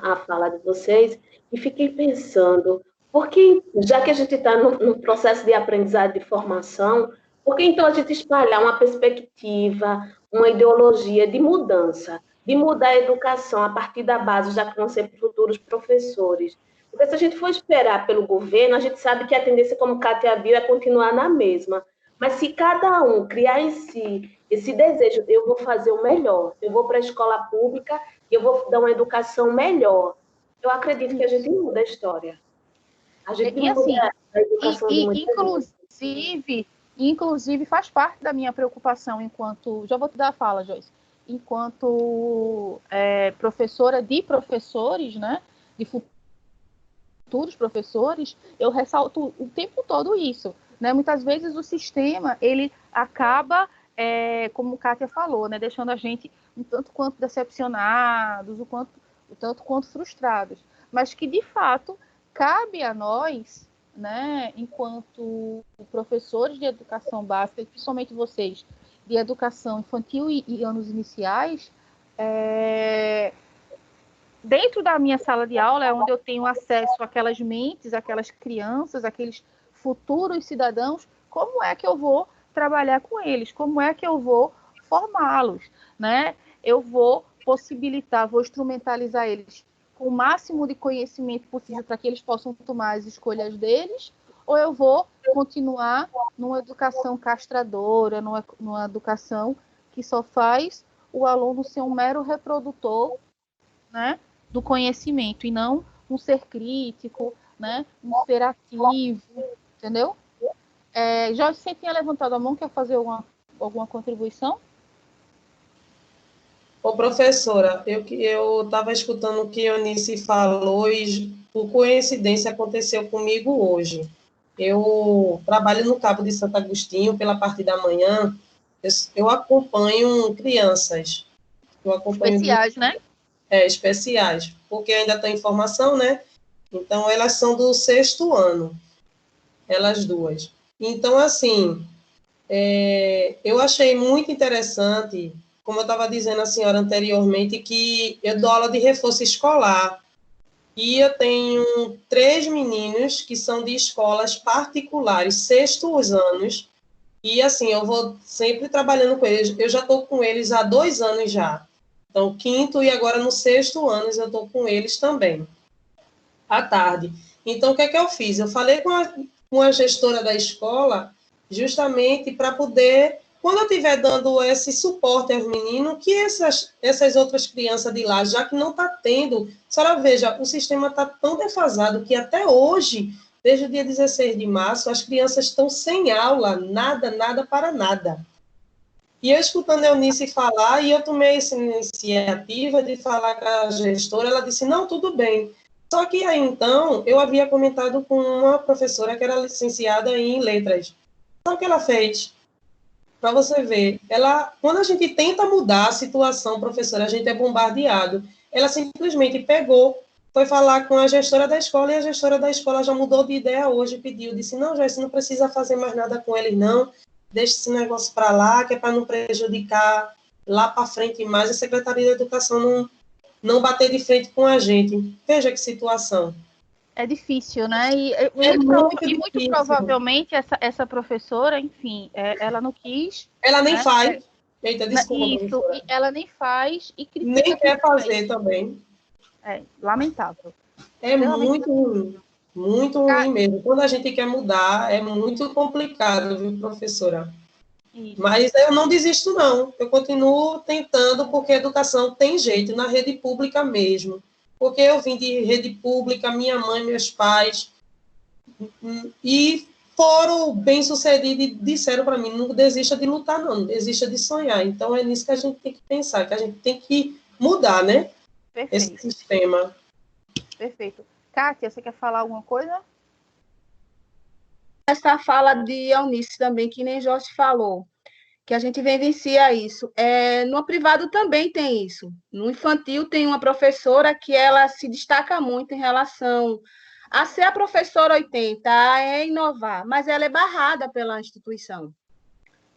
a fala de vocês e fiquei pensando, porque, já que a gente está no processo de aprendizado de formação, por que então a gente espalhar uma perspectiva, uma ideologia de mudança, de mudar a educação a partir da base, já que vão ser futuros professores? Porque se a gente for esperar pelo governo, a gente sabe que a tendência, como Kátia viu, é continuar na mesma. Mas se cada um criar em si esse desejo, eu vou fazer o melhor, eu vou para a escola pública e eu vou dar uma educação melhor, eu acredito que a gente muda a história. A gente E assim, muda a educação de muita gente. Inclusive faz parte da minha preocupação enquanto, já vou te dar a fala, Joyce, enquanto professora de professores, né, de futuros professores, eu ressalto o tempo todo isso, né? Muitas vezes o sistema, ele acaba, como Kátia falou, né, deixando a gente um tanto quanto decepcionados, um tanto quanto frustrados, mas que, de fato, cabe a nós, né, enquanto professores de educação básica, principalmente vocês, de educação infantil e anos iniciais, dentro da minha sala de aula é onde eu tenho acesso àquelas mentes, àquelas crianças, aqueles futuros cidadãos, como é que eu vou trabalhar com eles? Como é que eu vou formá-los, né? Eu vou possibilitar, vou instrumentalizar eles com o máximo de conhecimento possível para que eles possam tomar as escolhas deles, ou eu vou continuar numa educação castradora, numa educação que só faz o aluno ser um mero reprodutor, né, do conhecimento, e não um ser crítico, né, um ser ativo, entendeu? Jorge, você tinha levantado a mão, quer fazer alguma contribuição? Ô, professora, eu estava escutando o que a Eunice falou e, por coincidência, aconteceu comigo hoje. Eu trabalho no Cabo de Santo Agostinho pela parte da manhã, eu acompanho crianças. Eu acompanho especiais, né? Especiais, porque ainda tem formação, né? Então, elas são do 6º ano, elas duas. Então, assim, eu achei muito interessante, como eu estava dizendo à senhora anteriormente, que eu dou aula de reforço escolar, e eu tenho 3 meninos que são de escolas particulares, 6º anos, e assim, eu vou sempre trabalhando com eles. Eu já estou com eles há 2 anos já. Então, 5º e agora no 6º ano eu estou com eles também, à tarde. Então, o que é que eu fiz? Eu falei com a gestora da escola, justamente para poder, quando eu estiver dando esse suporte aos meninos, que essas outras crianças de lá, já que não está tendo, a senhora veja, o sistema está tão defasado que até hoje, desde o dia 16 de março, as crianças estão sem aula, nada para nada. E eu escutando a Eunice falar, e eu tomei essa iniciativa de falar com a gestora, ela disse, não, tudo bem. Só que aí, então, eu havia comentado com uma professora que era licenciada em letras. Sabe o que ela fez? Para você ver, quando a gente tenta mudar a situação, professora, a gente é bombardeado. Ela simplesmente pegou, foi falar com a gestora da escola, e a gestora da escola já mudou de ideia hoje, pediu, disse, não, Joyce, não precisa fazer mais nada com eles, não, deixa esse negócio para lá, que é para não prejudicar lá para frente mais, a Secretaria da Educação não bater de frente com a gente. Veja que situação. É difícil, né? Muito provavelmente essa professora, enfim, ela não quis. Ela nem né? faz. Eita, desculpa, isso, e ela nem faz e critica. Nem quer fazer também. Lamentável. É muito ruim mesmo. Quando a gente quer mudar, é muito complicado, viu, professora? Isso. Mas eu não desisto, não. Eu continuo tentando, porque a educação tem jeito, na rede pública mesmo. Porque eu vim de rede pública, minha mãe, meus pais, e foram bem-sucedidos e disseram para mim, não desista de lutar, não desista de sonhar. Então, é nisso que a gente tem que pensar, que a gente tem que mudar, né? Perfeito. Esse sistema. Perfeito. Kátia, você quer falar alguma coisa? Essa fala de Eunice também, que nem Jorge falou, que a gente vivencia isso. No privado também tem isso. No infantil tem uma professora que ela se destaca muito em relação a ser a professora 80, é inovar, mas ela é barrada pela instituição.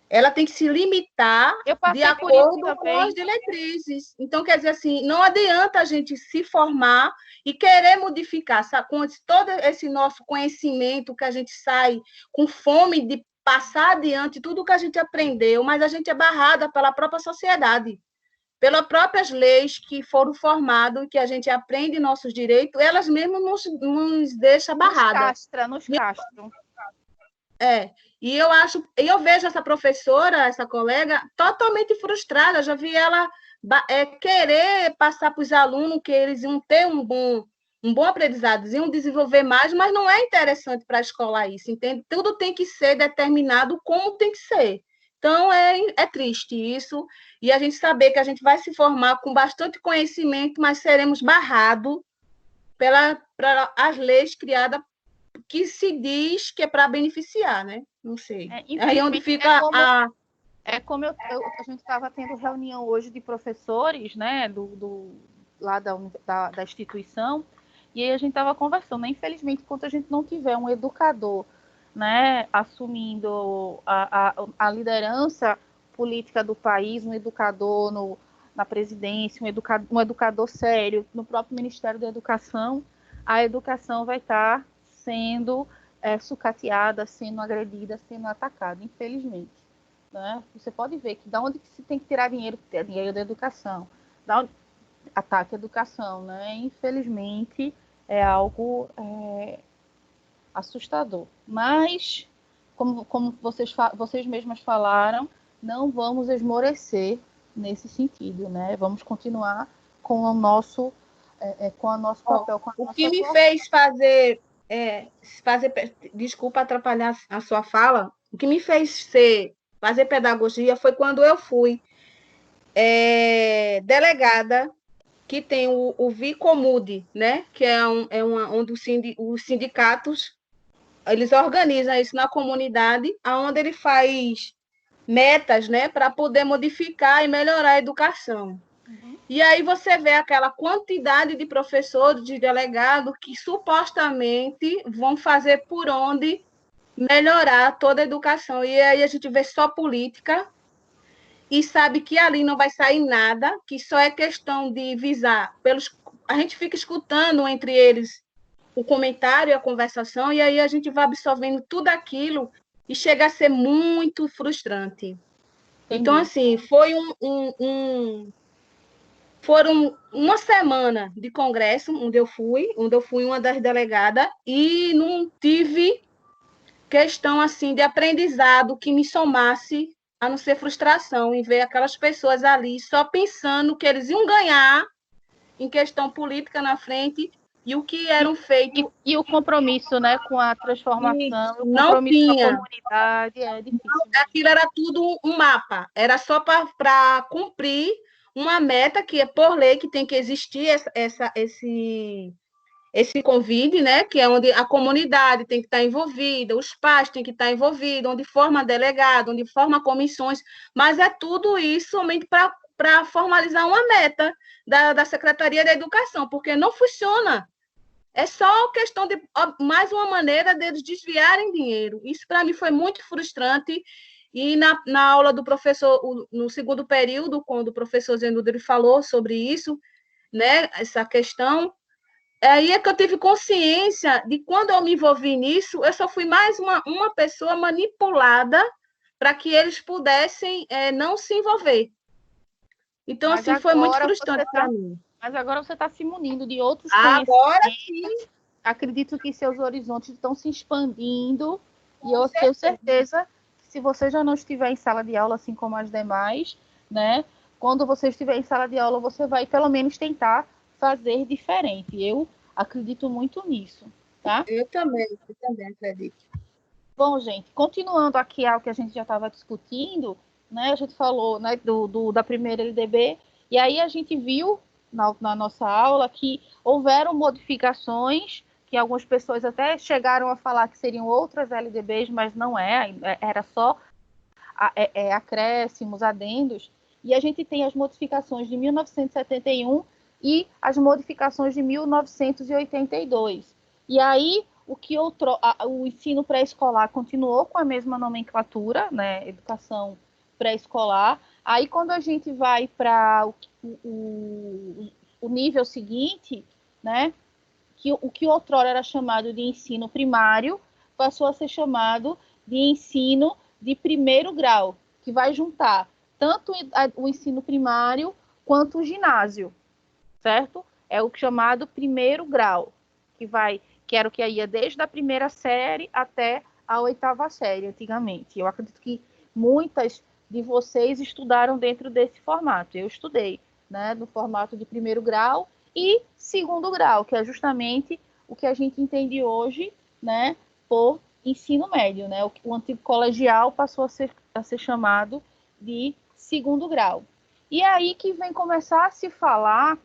Ela tem que se limitar de acordo com as diretrizes. Então, quer dizer assim, não adianta a gente se formar e querer modificar, sabe? Com todo esse nosso conhecimento que a gente sai com fome de passar adiante tudo que a gente aprendeu, mas a gente é barrada pela própria sociedade, pelas próprias leis que foram formadas e que a gente aprende nossos direitos, elas mesmas nos deixam barradas. Nos castram. E eu vejo essa professora, essa colega, totalmente frustrada. Já vi ela querer passar para os alunos que eles iam ter um bom aprendizado, iam desenvolver mais, mas não é interessante para a escola isso, entende? Tudo tem que ser determinado como tem que ser. Então, é triste isso, e a gente saber que a gente vai se formar com bastante conhecimento, mas seremos barrados pelas leis criadas que se diz que é para beneficiar, né? Não sei. Aí onde fica como a gente estava tendo reunião hoje de professores, né, lá da instituição, e aí a gente estava conversando, né? Infelizmente, enquanto a gente não tiver um educador, né, assumindo a liderança política do país, um educador na presidência, um educador sério no próprio Ministério da Educação, a educação vai estar sendo sucateada, sendo agredida, sendo atacada, infelizmente. Né? Você pode ver que da onde que se tem que tirar dinheiro da educação, da onde ataque a educação, né? Infelizmente é algo assustador. Mas, como vocês mesmas falaram, não vamos esmorecer nesse sentido, né? Vamos continuar com o nosso papel. O que me fez fazer, desculpa atrapalhar a sua fala, o que me fez fazer pedagogia foi quando eu fui delegada, que tem o Vicomude, né? Que onde os sindicatos eles organizam isso na comunidade, onde ele faz metas, né, para poder modificar e melhorar a educação. Uhum. E aí você vê aquela quantidade de professores, de delegados, que supostamente vão fazer por onde melhorar toda a educação. E aí a gente vê só política e sabe que ali não vai sair nada, que só é questão de visar. A gente fica escutando entre eles o comentário e a conversação, e aí a gente vai absorvendo tudo aquilo e chega a ser muito frustrante. Entendi. Então, assim, foram uma semana de congresso onde eu fui uma das delegadas, e não tive questão assim de aprendizado que me somasse, a não ser frustração em ver aquelas pessoas ali só pensando que eles iam ganhar em questão política na frente, e o que eram feito... E o compromisso, né, com a transformação, o não compromisso tinha. com a comunidade, é difícil. Não, aquilo era tudo um mapa, era só para cumprir uma meta que é por lei que tem que existir esse convite, né, que é onde a comunidade tem que estar envolvida, os pais têm que estar envolvidos, onde forma delegado, onde forma comissões, mas é tudo isso somente para formalizar uma meta da Secretaria da Educação, porque não funciona. É só questão de mais uma maneira deles desviarem dinheiro. Isso, para mim, foi muito frustrante. E na aula do professor, no segundo período, quando o professor Zenildo falou sobre isso, né, essa questão, aí é que eu tive consciência de quando eu me envolvi nisso, eu só fui mais uma pessoa manipulada para que eles pudessem não se envolver. Então, mas assim, foi muito frustrante para mim. Mas agora você está se munindo de outros conhecimentos. Agora sim. Acredito que seus horizontes estão se expandindo, e eu tenho certeza que se você já não estiver em sala de aula, assim como as demais, né, quando você estiver em sala de aula, você vai pelo menos tentar fazer diferente. Eu acredito muito nisso, tá? Eu também acredito. Bom, gente, continuando aqui ao que a gente já estava discutindo, né, a gente falou, né, da primeira LDB, e aí a gente viu na nossa aula que houveram modificações, que algumas pessoas até chegaram a falar que seriam outras LDBs, mas não era só acréscimos, adendos, e a gente tem as modificações de 1971 e as modificações de 1982. E aí, o ensino pré-escolar continuou com a mesma nomenclatura, né? Educação pré-escolar. Aí, quando a gente vai para o nível seguinte, né? O que outrora era chamado de ensino primário, passou a ser chamado de ensino de primeiro grau, que vai juntar tanto o ensino primário quanto o ginásio, certo? É o chamado primeiro grau, que era o que ia desde a primeira série até a oitava série, antigamente. Eu acredito que muitas de vocês estudaram dentro desse formato. Eu estudei, né, no formato de primeiro grau e segundo grau, que é justamente o que a gente entende hoje, né, por ensino médio, né? O antigo colegial passou a ser chamado de segundo grau. E aí que vem começar a se falar,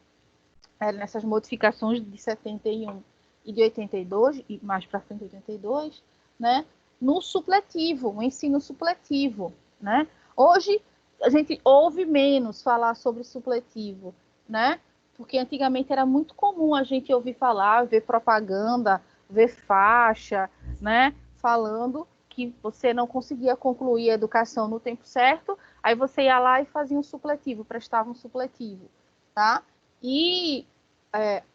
nessas modificações de 71 e de 82, e mais para frente 82, né, no supletivo, o ensino supletivo, né? Hoje a gente ouve menos falar sobre supletivo, né? Porque antigamente era muito comum a gente ouvir falar, ver propaganda, ver faixa, né, falando que você não conseguia concluir a educação no tempo certo, aí você ia lá e fazia um supletivo, prestava um supletivo, tá? E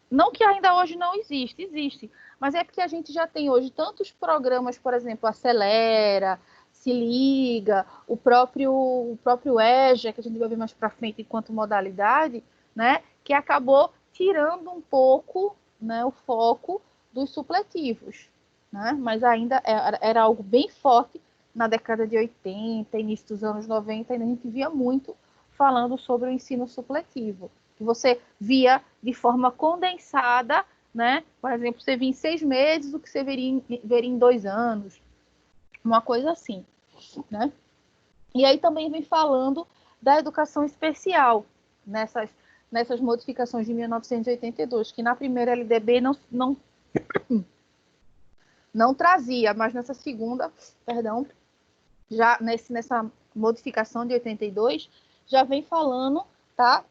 não que ainda hoje não existe, mas é porque a gente já tem hoje tantos programas, por exemplo, Acelera, Se Liga, o próprio EJA, que a gente vai ver mais para frente enquanto modalidade, né, que acabou tirando um pouco, né, o foco dos supletivos, né, mas ainda era algo bem forte na década de 80, início dos anos 90, ainda a gente via muito falando sobre o ensino supletivo, que você via de forma condensada, né? Por exemplo, você via em 6 meses o que você veria em 2 anos, uma coisa assim, né? E aí também vem falando da educação especial, nessas modificações de 1982, que na primeira LDB não trazia, mas nessa segunda, perdão, já nessa modificação de 82, já vem falando, tá,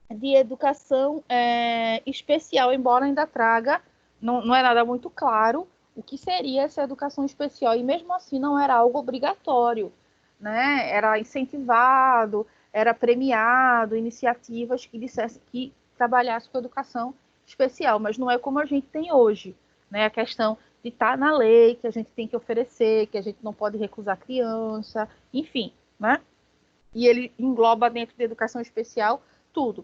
de educação especial, embora ainda traga, não é nada muito claro o que seria essa educação especial, e mesmo assim não era algo obrigatório, né? Era incentivado, era premiado, iniciativas que trabalhassem com educação especial, mas não é como a gente tem hoje, né? A questão de estar na lei, que a gente tem que oferecer, que a gente não pode recusar criança, enfim, né? E ele engloba dentro da educação especial tudo,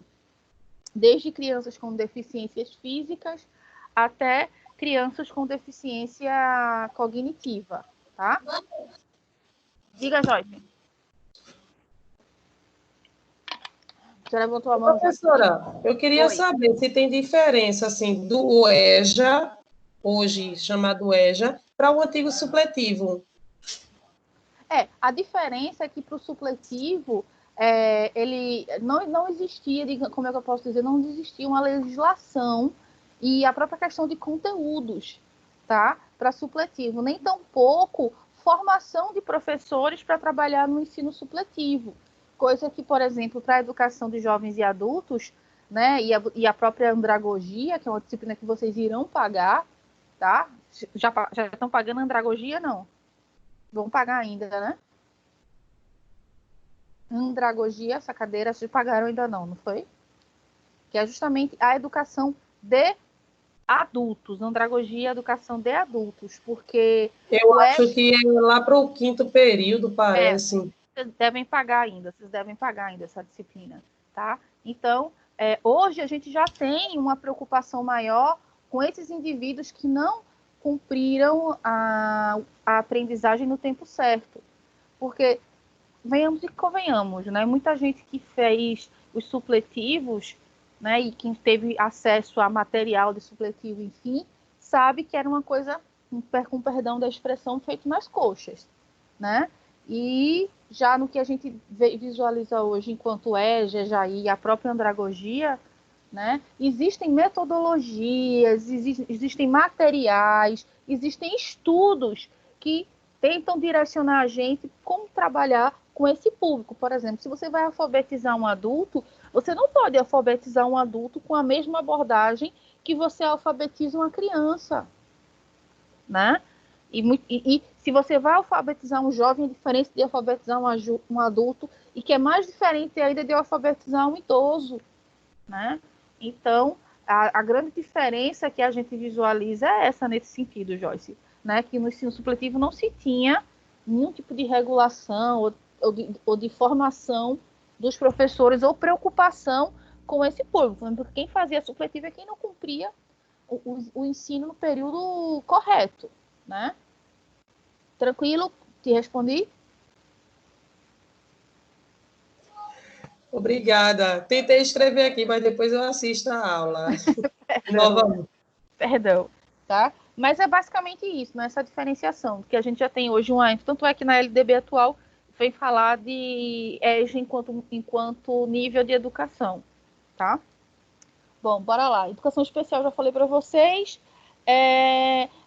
desde crianças com deficiências físicas até crianças com deficiência cognitiva, tá? Diga, Joyce. Você levantou a mão, Professora, eu queria Oi. saber se tem diferença, assim, do EJA, hoje chamado EJA, para o antigo supletivo. A diferença é que para o supletivo, ele não existia, como é que eu posso dizer, não existia uma legislação e a própria questão de conteúdos, tá? Para supletivo, nem tampouco formação de professores para trabalhar no ensino supletivo, coisa que, por exemplo, para a educação de jovens e adultos, né, e a própria andragogia, que é uma disciplina que vocês irão pagar, tá? Já estão pagando andragogia, não? Vão pagar ainda, né? Andragogia, essa cadeira, vocês pagaram ainda não foi? Que é justamente a educação de adultos, andragogia, educação de adultos, porque Eu acho que é lá para o 5º período, parece. Vocês devem pagar ainda essa disciplina, tá? Então, hoje a gente já tem uma preocupação maior com esses indivíduos que não cumpriram a aprendizagem no tempo certo, porque venhamos e convenhamos, né? Muita gente que fez os supletivos, né, e quem teve acesso a material de supletivo, enfim, sabe que era uma coisa, com perdão da expressão, feito nas coxas, né? E já no que a gente visualiza hoje enquanto EJA, JAI e a própria andragogia, né, existem metodologias, existem materiais, existem estudos que tentam direcionar a gente como trabalhar com esse público. Por exemplo, se você vai alfabetizar um adulto, você não pode alfabetizar um adulto com a mesma abordagem que você alfabetiza uma criança, né? E se você vai alfabetizar um jovem, é diferente de alfabetizar um adulto, e que é mais diferente ainda de alfabetizar um idoso, né? Então, a grande diferença que a gente visualiza é essa nesse sentido, Joyce, né? Que no ensino supletivo não se tinha nenhum tipo de regulação ou de formação dos professores ou preocupação com esse público, porque quem fazia supletivo é quem não cumpria o ensino no período correto, né? Tranquilo? Te respondi? Obrigada. Tentei escrever aqui, mas depois eu assisto a aula. Novamente. Perdão, tá? Mas é basicamente isso, né? Essa diferenciação, que a gente já tem hoje tanto é que na LDB atual vem falar de EJA enquanto nível de educação, tá? Bom, bora lá. Educação especial, já falei para vocês.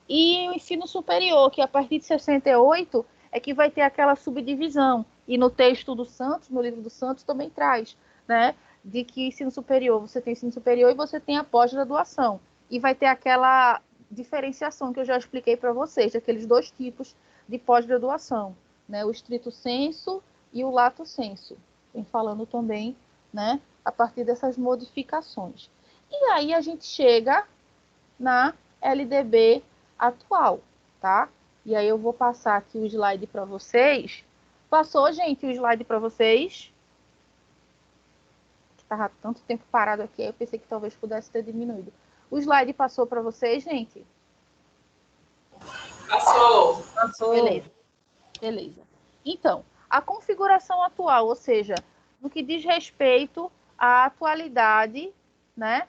E o ensino superior, que a partir de 68 é que vai ter aquela subdivisão. E no texto do Santos, no livro do Santos, também traz, né? De que ensino superior, você tem ensino superior e você tem a pós-graduação. E vai ter aquela diferenciação que eu já expliquei para vocês, daqueles dois tipos de pós-graduação, né? O estrito sensu e o lato sensu. Vem falando também, né? A partir dessas modificações. E aí a gente chega na LDB atual, tá? E aí eu vou passar aqui o slide para vocês. Passou, gente, o slide para vocês? Estava tanto tempo parado aqui, eu pensei que talvez pudesse ter diminuído. O slide passou para vocês, gente? Passou. Beleza. Então, a configuração atual, ou seja, no que diz respeito à atualidade, né?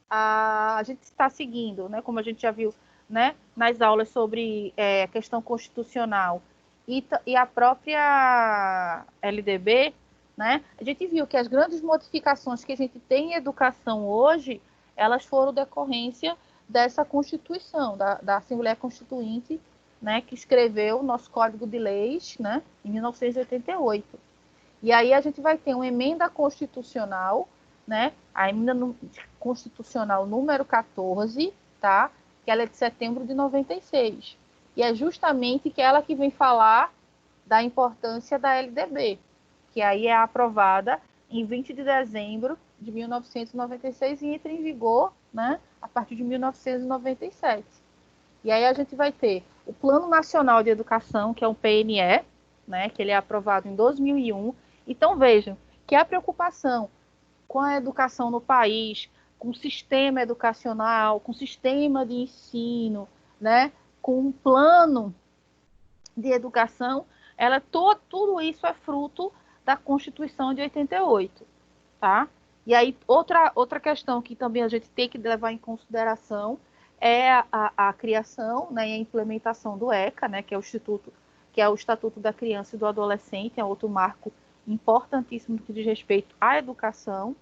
A gente está seguindo, né, como a gente já viu, né, nas aulas sobre questão constitucional e a própria LDB, né, a gente viu que as grandes modificações que a gente tem em educação hoje, elas foram decorrência dessa Constituição, da Assembleia Constituinte, né, que escreveu o nosso Código de Leis, né, em 1988. E aí a gente vai ter uma emenda constitucional, né? A emenda constitucional número 14, tá? Que ela é de setembro de 96. E é justamente ela que vem falar da importância da LDB, que aí é aprovada em 20 de dezembro de 1996 e entra em vigor, né? A partir de 1997. E aí a gente vai ter o Plano Nacional de Educação, que é um PNE, né? Que ele é aprovado em 2001. Então vejam que a preocupação com a educação no país, com o sistema educacional, com o sistema de ensino, né, com um plano de educação, tudo isso é fruto da Constituição de 88, tá? E aí, outra questão que também a gente tem que levar em consideração é a criação, né, e a implementação do ECA, né, que é o Estatuto da Criança e do Adolescente, é outro marco importantíssimo que diz respeito à educação,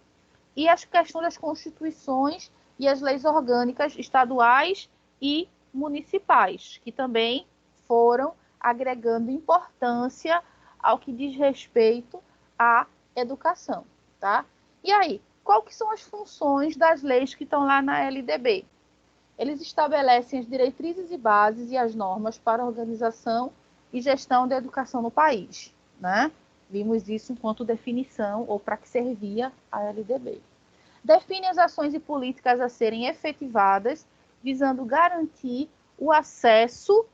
e as questões das constituições e as leis orgânicas estaduais e municipais, que também foram agregando importância ao que diz respeito à educação, tá? E aí, qual que são as funções das leis que estão lá na LDB? Eles estabelecem as diretrizes e bases e as normas para a organização e gestão da educação no país, né? Vimos isso enquanto definição ou para que servia a LDB. Define as ações e políticas a serem efetivadas, visando garantir o acesso,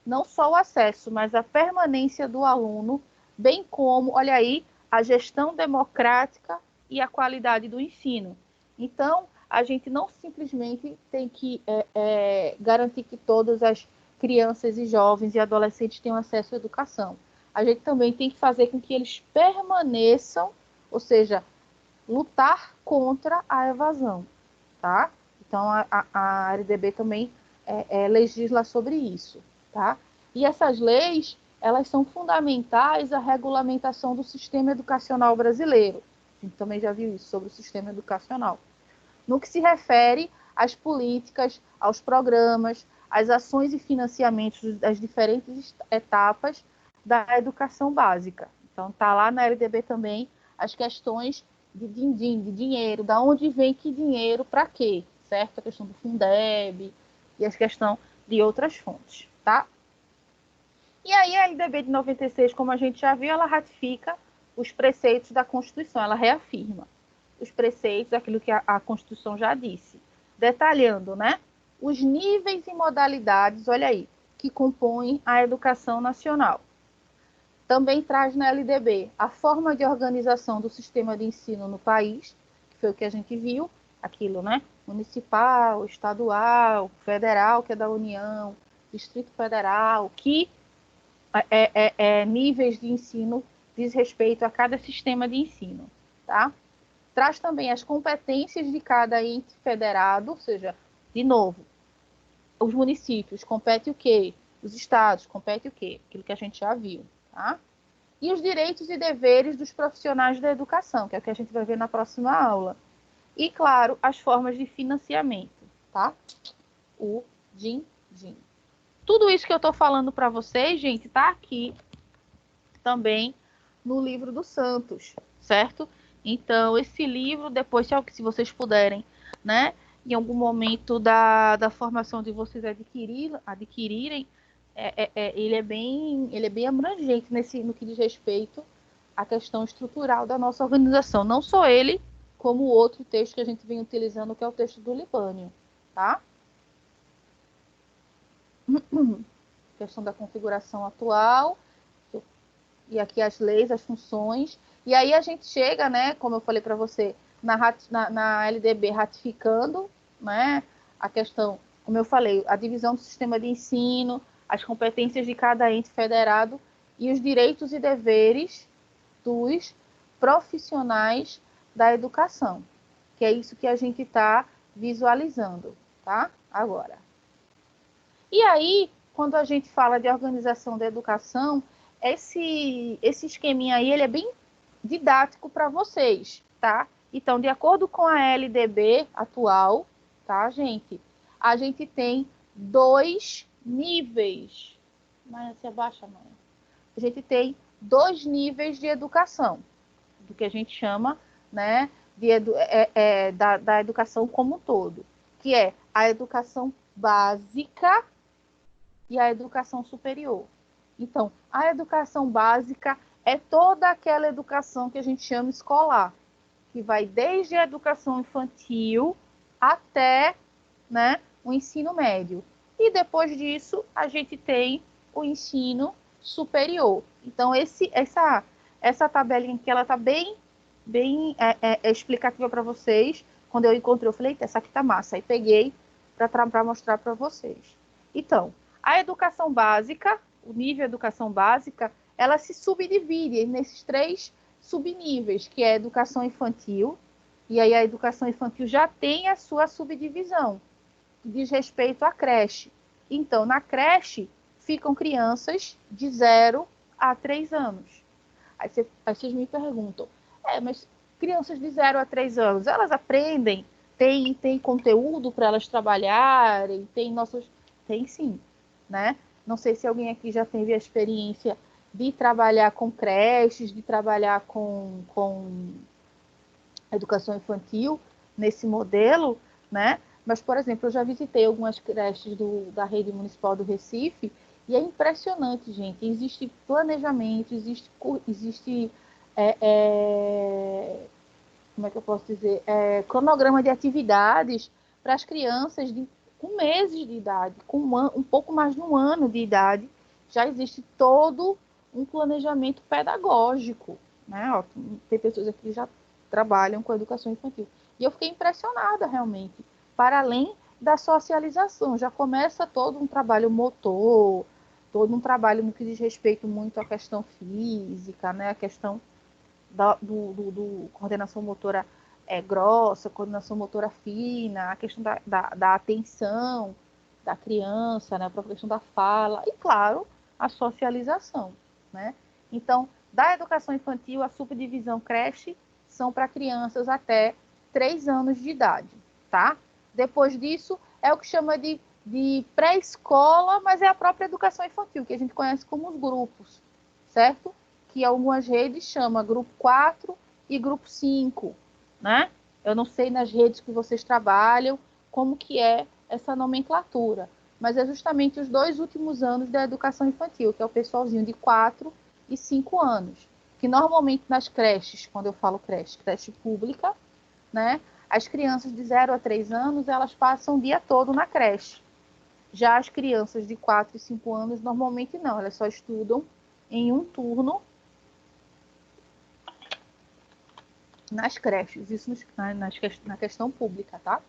não só o acesso, mas a permanência do aluno, bem como, olha aí, a gestão democrática e a qualidade do ensino. Então, a gente não simplesmente tem que garantir que todas as crianças e jovens e adolescentes tenham acesso à educação. A gente também tem que fazer com que eles permaneçam, ou seja, lutar contra a evasão, tá? Então, a LDB também legisla sobre isso, tá? E essas leis, elas são fundamentais à regulamentação do sistema educacional brasileiro. A gente também já viu isso sobre o sistema educacional. No que se refere às políticas, aos programas, às ações e financiamentos das diferentes etapas da educação básica. Então, está lá na LDB também as questões de din-din, de dinheiro, da onde vem que dinheiro, para quê? certo? A questão do Fundeb e a questão de outras fontes, tá? E aí a LDB de 96, como a gente já viu, ela ratifica os preceitos da Constituição, ela reafirma os preceitos, aquilo que a Constituição já disse, detalhando, né, os níveis e modalidades, olha aí, que compõem a educação nacional. Também traz na LDB a forma de organização do sistema de ensino no país, que foi o que a gente viu, aquilo, né, municipal, estadual, federal, que é da União, Distrito Federal, que níveis de ensino diz respeito a cada sistema de ensino, tá? Traz também as competências de cada ente federado, ou seja, de novo, os municípios compete o quê? Os estados compete o quê? Aquilo que a gente já viu, tá? E os direitos e deveres dos profissionais da educação, que é o que a gente vai ver na próxima aula. E, claro, as formas de financiamento, tá? O din-din. Tudo isso que eu estou falando para vocês, gente, está aqui também no livro do Santos, certo? Então, esse livro, depois, se vocês puderem, né, em algum momento da formação de vocês adquirirem, ele é bem abrangente no que diz respeito à questão estrutural da nossa organização. Não só ele, como o outro texto que a gente vem utilizando, que é o texto do Libânio, tá? Questão da configuração atual, e aqui as leis, as funções, e aí a gente chega, né, como eu falei para você, na LDB ratificando, né, a questão, como eu falei, a divisão do sistema de ensino, as competências de cada ente federado e os direitos e deveres dos profissionais da educação, que é isso que a gente está visualizando, tá? Agora. E aí, quando a gente fala de organização da educação, esse esqueminha aí, ele é bem didático para vocês, tá? Então, de acordo com a LDB atual, tá, gente? A gente tem 2 níveis. Mas se abaixa, mãe. A gente tem 2 níveis de educação, do que a gente chama, né, da educação como um todo, que é a educação básica e a educação superior. Então, a educação básica é toda aquela educação que a gente chama escolar, que vai desde a educação infantil até, né, o ensino médio. E depois disso, a gente tem o ensino superior. Então, essa tabelinha aqui, ela está bem explicativa para vocês. Quando eu encontrei, eu falei, essa aqui tá massa. Aí peguei para mostrar para vocês. Então, a educação básica, o nível de educação básica, ela se subdivide nesses 3 subníveis, que é a educação infantil, e aí a educação infantil já tem a sua subdivisão, que diz respeito à creche. Então, na creche, ficam crianças de 0 a 3 anos. Aí vocês me perguntam, mas crianças de 0 a 3 anos, elas aprendem, tem conteúdo para elas trabalharem, tem sim, né? Não sei se alguém aqui já teve a experiência de trabalhar com creches, de trabalhar com educação infantil nesse modelo, né? Mas, por exemplo, eu já visitei algumas creches da rede municipal do Recife e é impressionante, gente. Existe planejamento, existe como é que eu posso dizer? Cronograma de atividades para as crianças com meses de idade, com um pouco mais de 1 ano de idade, já existe todo um planejamento pedagógico, né? Ó, tem pessoas aqui que já trabalham com educação infantil. E eu fiquei impressionada, realmente. Para além da socialização, já começa todo um trabalho motor, todo um trabalho no que diz respeito muito à questão física, né? A questão do coordenação motora grossa, coordenação motora fina, a questão da atenção da criança, né? A questão da fala e, claro, a socialização, né? Então, da educação infantil, a subdivisão creche são para crianças até 3 anos de idade, tá? Depois disso, é o que chama de pré-escola, mas é a própria educação infantil, que a gente conhece como os grupos, certo? Que algumas redes chamam grupo 4 e grupo 5, né? Eu não sei nas redes que vocês trabalham, como que é essa nomenclatura. Mas é justamente os 2 últimos anos da educação infantil, que é o pessoalzinho de 4 e 5 anos. Que normalmente nas creches, quando eu falo creche pública, né, as crianças de 0 a 3 anos, elas passam o dia todo na creche. Já as crianças de 4 e 5 anos, normalmente não, elas só estudam em um turno nas creches, isso na questão pública, tá?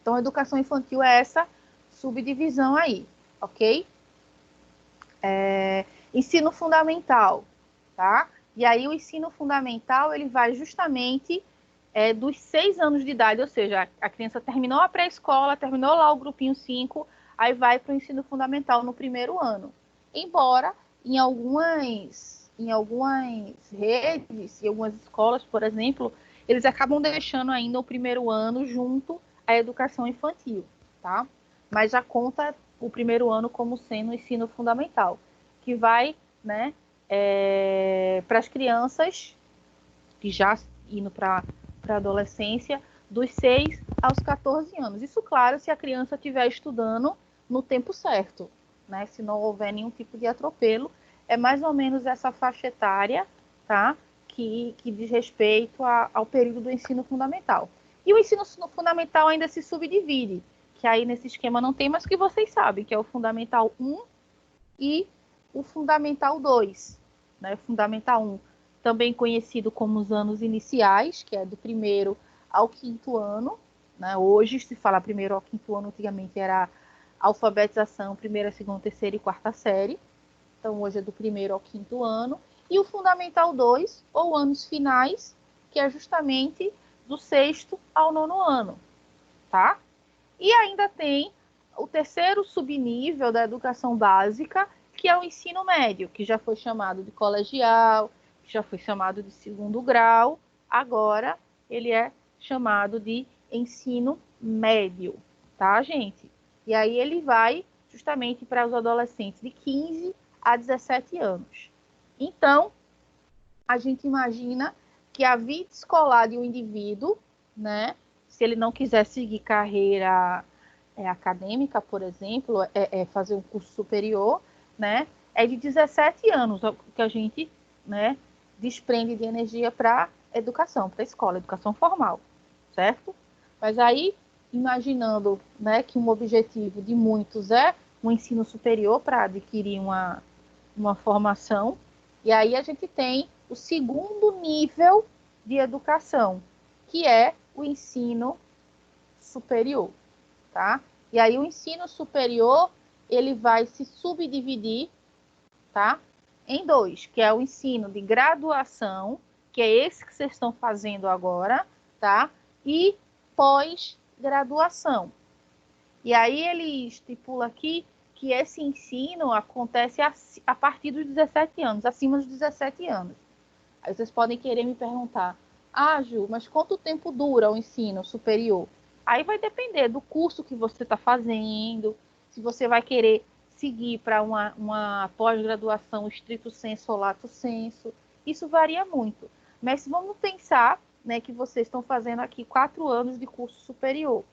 Então, a educação infantil é essa subdivisão aí, ok? Ensino fundamental, tá? E aí o ensino fundamental, ele vai justamente dos 6 anos de idade, ou seja, a criança terminou a pré-escola, terminou lá o grupinho 5, aí vai para o ensino fundamental no primeiro ano. Embora em algumas redes, em algumas escolas, por exemplo, eles acabam deixando ainda o primeiro ano junto à educação infantil, tá? Mas já conta o primeiro ano como sendo o ensino fundamental, que vai, né, para as crianças que já indo para a adolescência, dos 6 aos 14 anos. Isso, claro, se a criança estiver estudando no tempo certo, né? Se não houver nenhum tipo de atropelo, é mais ou menos essa faixa etária, tá? Que diz respeito ao período do ensino fundamental. E o ensino fundamental ainda se subdivide, que aí nesse esquema não tem, mas que vocês sabem, que é o Fundamental 1 e o Fundamental 2, né? Fundamental 1, também conhecido como os anos iniciais, que é do 1º ao 5º ano, né? Hoje se fala 1º ao 5º ano, antigamente era alfabetização, 1ª, 2ª, 3ª e 4ª série, então hoje é do 1º ao 5º ano, e o Fundamental 2, ou anos finais, que é justamente do 6º ao 9º ano, tá? E ainda tem o 3º subnível da educação básica, que é o ensino médio, que já foi chamado de colegial, que já foi chamado de 2º grau, agora ele é chamado de ensino médio, tá, gente? E aí ele vai justamente para os adolescentes de 15 a 17 anos. Então, a gente imagina que a vida escolar de um indivíduo, né, se ele não quiser seguir carreira acadêmica, por exemplo, fazer um curso superior, né, é de 17 anos que a gente, né, desprende de energia para educação, para a escola, educação formal, certo? Mas aí, imaginando, né, que um objetivo de muitos é um ensino superior para adquirir uma formação, e aí a gente tem o 2º nível de educação, que é o ensino superior, tá? E aí o ensino superior, ele vai se subdividir, tá? Em 2, que é o ensino de graduação, que é esse que vocês estão fazendo agora, tá? E pós-graduação. E aí ele estipula aqui que esse ensino acontece a partir dos 17 anos, acima dos 17 anos. Aí vocês podem querer me perguntar, Ju, mas quanto tempo dura o ensino superior? Aí vai depender do curso que você está fazendo, se você vai querer seguir para uma pós-graduação estrito sensu ou lato sensu, isso varia muito. Mas vamos pensar, né, que vocês estão fazendo aqui 4 anos de curso superior,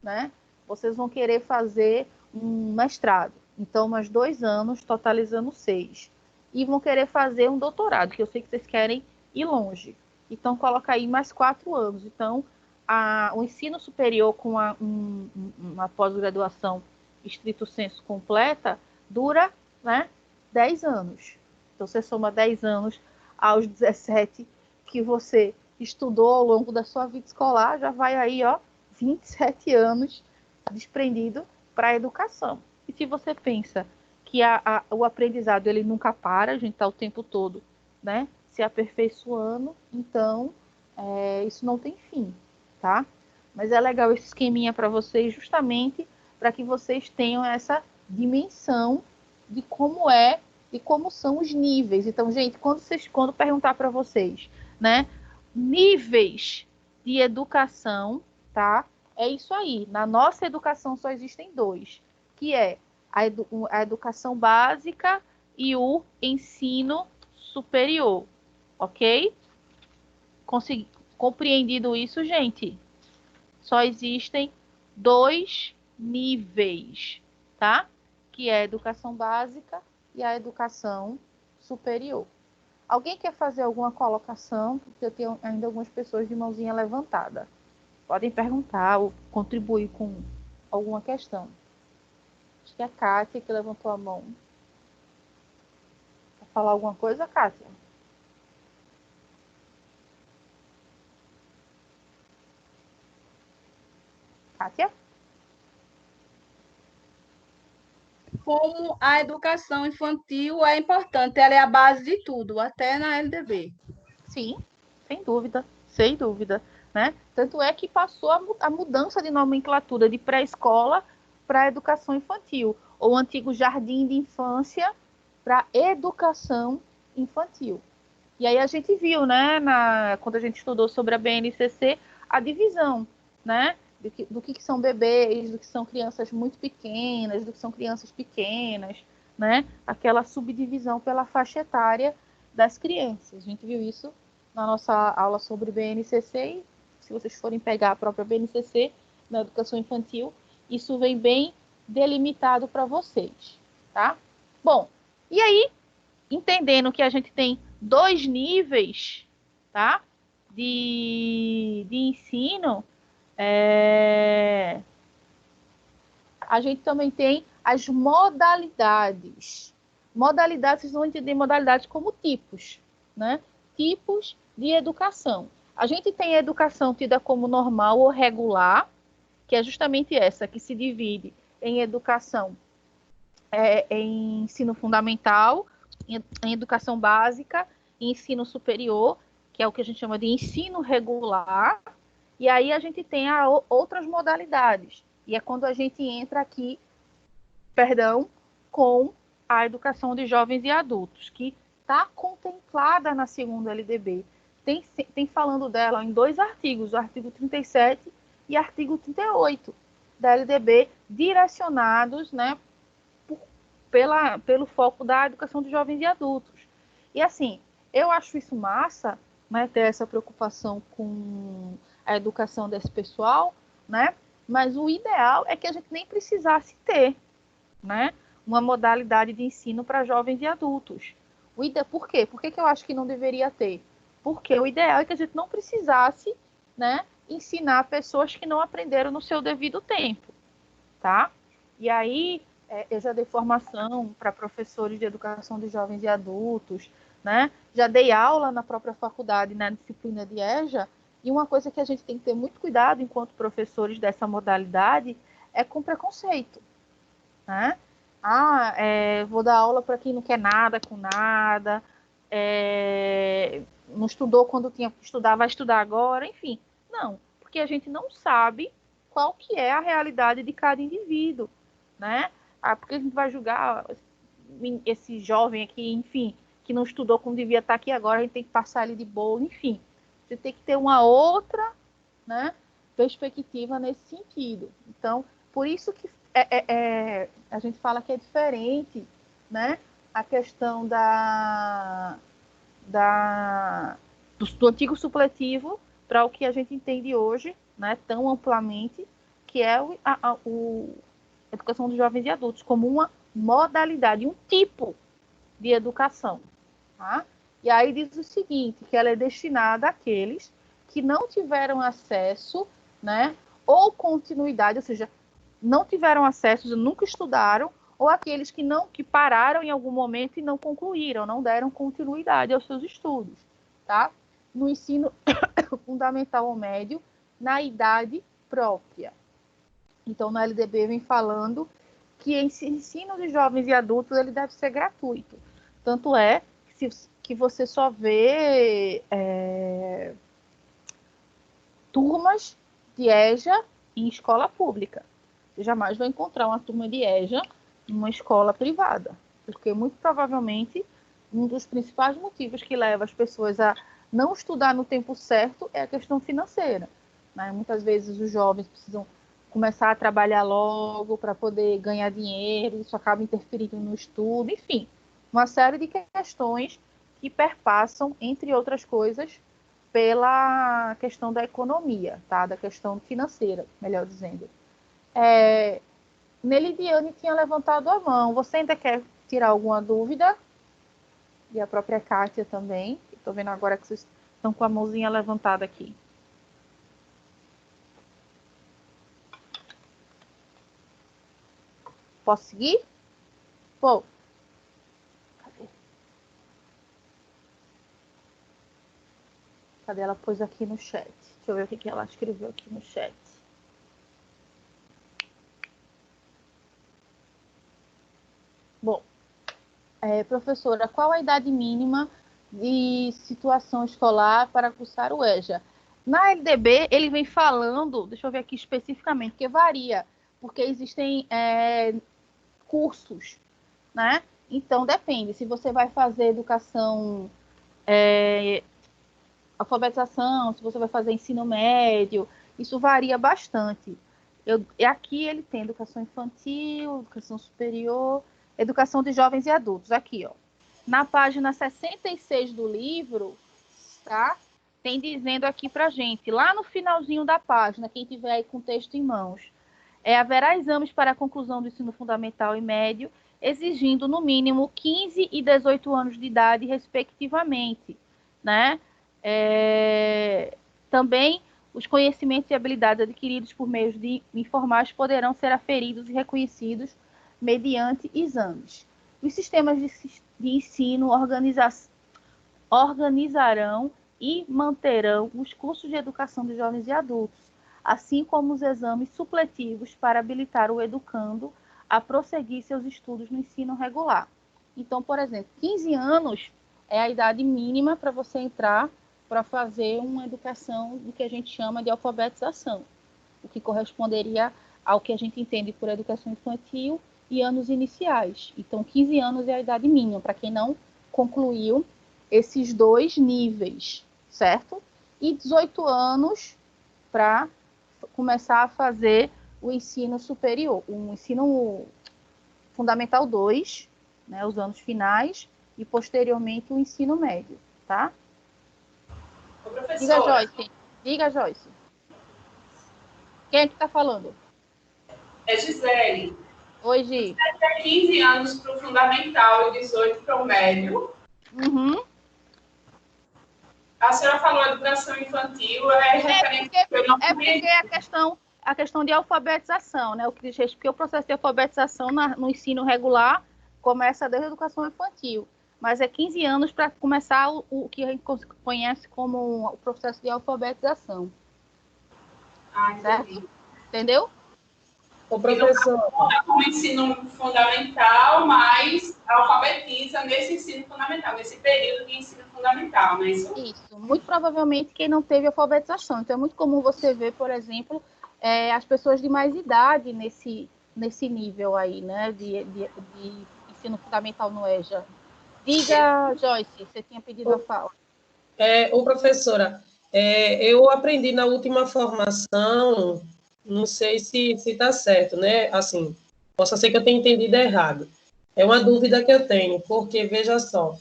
né? Vocês vão querer fazer um mestrado, então mais 2 anos, totalizando 6. E vão querer fazer um doutorado, que eu sei que vocês querem ir longe. Então, coloca aí mais 4 anos. Então, o ensino superior com uma pós-graduação estrito sensu completa dura, né, 10 anos. Então, você soma 10 anos aos 17 que você estudou ao longo da sua vida escolar, já vai aí, ó, 27 anos desprendido para a educação. E se você pensa que o aprendizado ele nunca para, a gente está o tempo todo, né, se aperfeiçoando, então isso não tem fim, tá? Mas é legal esse esqueminha para vocês, justamente para que vocês tenham essa dimensão de como e como são os níveis. Então, gente, quando perguntar para vocês, né, níveis de educação, tá? É isso aí. Na nossa educação só existem 2, que é a educação básica e o ensino superior, ok? Compreendido isso, gente? Só existem 2 níveis, tá? Que é a educação básica e a educação superior. Alguém quer fazer alguma colocação? Porque eu tenho ainda algumas pessoas de mãozinha levantada. Podem perguntar ou contribuir com alguma questão. Acho que é a Kátia que levantou a mão. Quer falar alguma coisa, Kátia? Kátia? Como a educação infantil é importante, ela é a base de tudo, até na LDB. Sim, sem dúvida, né? Tanto é que passou a mudança de nomenclatura de pré-escola para educação infantil, ou o antigo jardim de infância para educação infantil. E aí a gente viu, né, quando a gente estudou sobre a BNCC, a divisão, né, do que são bebês, do que são crianças muito pequenas, do que são crianças pequenas, né, aquela subdivisão pela faixa etária das crianças. A gente viu isso na nossa aula sobre BNCC, e se vocês forem pegar a própria BNCC na educação infantil, isso vem bem delimitado para vocês, tá? Bom, e aí, entendendo que a gente tem 2 níveis, tá? De ensino, a gente também tem as modalidades. Modalidades, vocês vão entender modalidades como tipos, né? Tipos de educação. A gente tem a educação tida como normal ou regular, que é justamente essa, que se divide em educação em ensino fundamental, em educação básica, em ensino superior, que é o que a gente chama de ensino regular, e aí a gente tem outras modalidades, e é quando a gente entra aqui, com a educação de jovens e adultos, que está contemplada na segunda LDB. Tem falando dela em 2 artigos, o artigo 37 e artigo 38 da LDB, direcionados, né, pelo foco da educação de jovens e adultos. E assim, eu acho isso massa, né, ter essa preocupação com a educação desse pessoal, né? Mas o ideal é que a gente nem precisasse ter, né, uma modalidade de ensino para jovens e adultos. Por quê? Por que eu acho que não deveria ter? Porque o ideal é que a gente não precisasse, né, ensinar pessoas que não aprenderam no seu devido tempo, tá? E aí, eu já dei formação para professores de educação de jovens e adultos, né? Já dei aula na própria faculdade, na disciplina de EJA, e uma coisa que a gente tem que ter muito cuidado enquanto professores dessa modalidade é com preconceito, né? Vou dar aula para quem não quer nada com nada, não estudou quando tinha que estudar, vai estudar agora, enfim. Não, porque a gente não sabe qual que é a realidade de cada indivíduo, né? Porque a gente vai julgar esse jovem aqui, enfim, que não estudou como devia estar aqui agora, a gente tem que passar ele de boa, enfim. Você tem que ter uma outra, né, perspectiva nesse sentido. Então, por isso que a gente fala que é diferente, né, a questão do antigo supletivo para o que a gente entende hoje, né, tão amplamente, que é a educação de jovens e adultos, como uma modalidade, um tipo de educação. Tá? E aí diz o seguinte, que ela é destinada àqueles que não tiveram acesso, né, ou continuidade, ou seja, não tiveram acesso, nunca estudaram, ou aqueles que pararam em algum momento e não concluíram, não deram continuidade aos seus estudos, tá? No ensino fundamental ou médio, na idade própria. Então, na LDB vem falando que esse ensino de jovens e adultos ele deve ser gratuito. Tanto é que você só vê turmas de EJA em escola pública. Você jamais vai encontrar uma turma de EJA em uma escola privada, porque muito provavelmente um dos principais motivos que leva as pessoas a não estudar no tempo certo é a questão financeira, né? Muitas vezes os jovens precisam começar a trabalhar logo para poder ganhar dinheiro, isso acaba interferindo no estudo, enfim, uma série de questões que perpassam, entre outras coisas, pela questão da economia, tá? Da questão financeira, melhor dizendo. Nelidiane tinha levantado a mão. Você ainda quer tirar alguma dúvida? E a própria Kátia também. Estou vendo agora que vocês estão com a mãozinha levantada aqui. Posso seguir? Pô. Cadê? Cadê? Ela pôs aqui no chat. Deixa eu ver o que ela escreveu aqui no chat. Bom, professora, qual a idade mínima de situação escolar para cursar o EJA? Na LDB, ele vem falando, deixa eu ver aqui especificamente, porque varia, porque existem cursos, né? Então, depende. Se você vai fazer educação, alfabetização, se você vai fazer ensino médio, isso varia bastante. Aqui ele tem educação infantil, educação superior, educação de jovens e adultos. Aqui, ó. Na página 66 do livro, tá? Tem dizendo aqui pra gente, lá no finalzinho da página, quem tiver aí com o texto em mãos, haverá exames para a conclusão do ensino fundamental e médio, exigindo no mínimo 15 e 18 anos de idade, respectivamente, né? Também os conhecimentos e habilidades adquiridos por meios de informais poderão ser aferidos e reconhecidos mediante exames. Os sistemas de ensino organizarão e manterão os cursos de educação de jovens e adultos, assim como os exames supletivos para habilitar o educando a prosseguir seus estudos no ensino regular. Então, por exemplo, 15 anos é a idade mínima para você entrar para fazer uma educação do que a gente chama de alfabetização, o que corresponderia ao que a gente entende por educação infantil e anos iniciais. Então, 15 anos é a idade mínima para quem não concluiu esses dois níveis, certo? E 18 anos para começar a fazer o ensino superior, o ensino fundamental 2, né, os anos finais, e posteriormente o ensino médio, tá? Diga, Joyce. Diga, Joyce. Quem é que está falando? É Gisele. Oi, Gi. 15 anos para o fundamental e 18 para o médio. Uhum. A senhora falou educação infantil, referente... porque a questão de alfabetização, né? Porque o processo de alfabetização no ensino regular começa desde a educação infantil, mas é 15 anos para começar o que a gente conhece como o processo de alfabetização. Certo? Entendeu? O professor... O ensino fundamental, mas alfabetiza nesse ensino fundamental, nesse período de ensino fundamental, não é isso? Isso. Muito provavelmente quem não teve alfabetização. Então, é muito comum você ver, por exemplo, as pessoas de mais idade nesse nível aí, né, de ensino fundamental no EJA. Diga, Joyce, você tinha pedido a fala. Professora, eu aprendi na última formação, não sei se está certo, né? Assim, possa ser que eu tenha entendido errado. É uma dúvida que eu tenho, porque, veja só,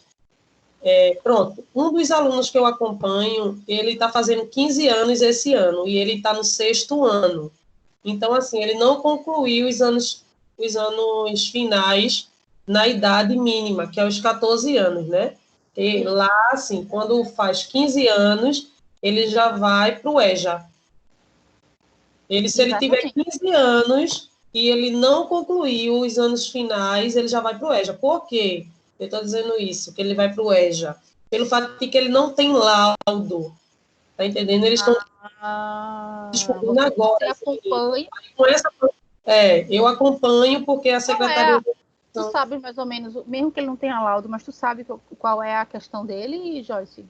pronto, um dos alunos que eu acompanho, ele está fazendo 15 anos esse ano, e ele está no 6º ano. Então, assim, ele não concluiu os anos finais na idade mínima, que é os 14 anos, né? E lá, assim, quando faz 15 anos, ele já vai para o EJA. Se ele tiver 15 anos e ele não concluiu os anos finais, ele já vai para o EJA. Por quê? Eu estou dizendo isso, que ele vai para o EJA. Pelo fato de que ele não tem laudo. Está entendendo? Eles estão descobrindo agora. Você acompanha? Eu acompanho porque a secretaria... Tu sabe mais ou menos, mesmo que ele não tenha laudo, mas tu sabe qual é a questão dele, Joyce?